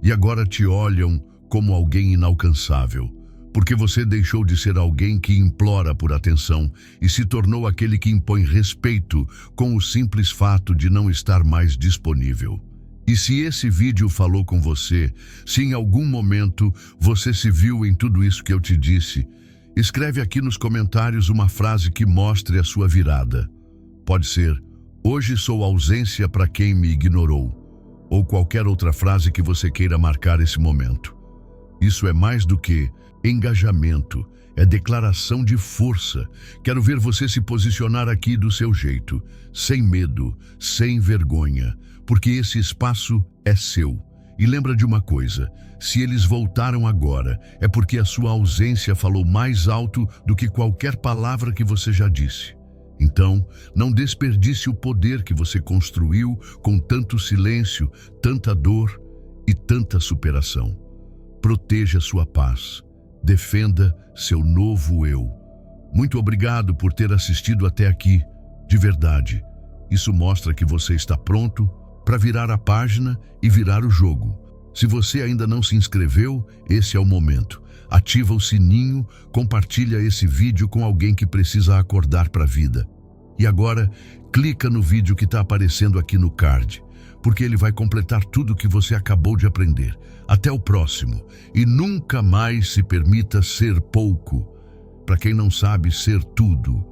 E agora te olham como alguém inalcançável, porque você deixou de ser alguém que implora por atenção e se tornou aquele que impõe respeito com o simples fato de não estar mais disponível. E se esse vídeo falou com você, se em algum momento você se viu em tudo isso que eu te disse, escreve aqui nos comentários uma frase que mostre a sua virada. Pode ser, hoje sou ausência para quem me ignorou, ou qualquer outra frase que você queira marcar esse momento. Isso é mais do que engajamento, é declaração de força. Quero ver você se posicionar aqui do seu jeito, sem medo, sem vergonha, porque esse espaço é seu. E lembra de uma coisa, se eles voltaram agora, é porque a sua ausência falou mais alto do que qualquer palavra que você já disse. Então, não desperdice o poder que você construiu com tanto silêncio, tanta dor e tanta superação. Proteja sua paz. Defenda seu novo eu. Muito obrigado por ter assistido até aqui. De verdade, isso mostra que você está pronto para virar a página e virar o jogo. Se você ainda não se inscreveu, esse é o momento. Ativa o sininho, compartilha esse vídeo com alguém que precisa acordar para a vida. E agora, clica no vídeo que está aparecendo aqui no card, porque ele vai completar tudo que você acabou de aprender. Até o próximo. E nunca mais se permita ser pouco. Para quem não sabe ser tudo,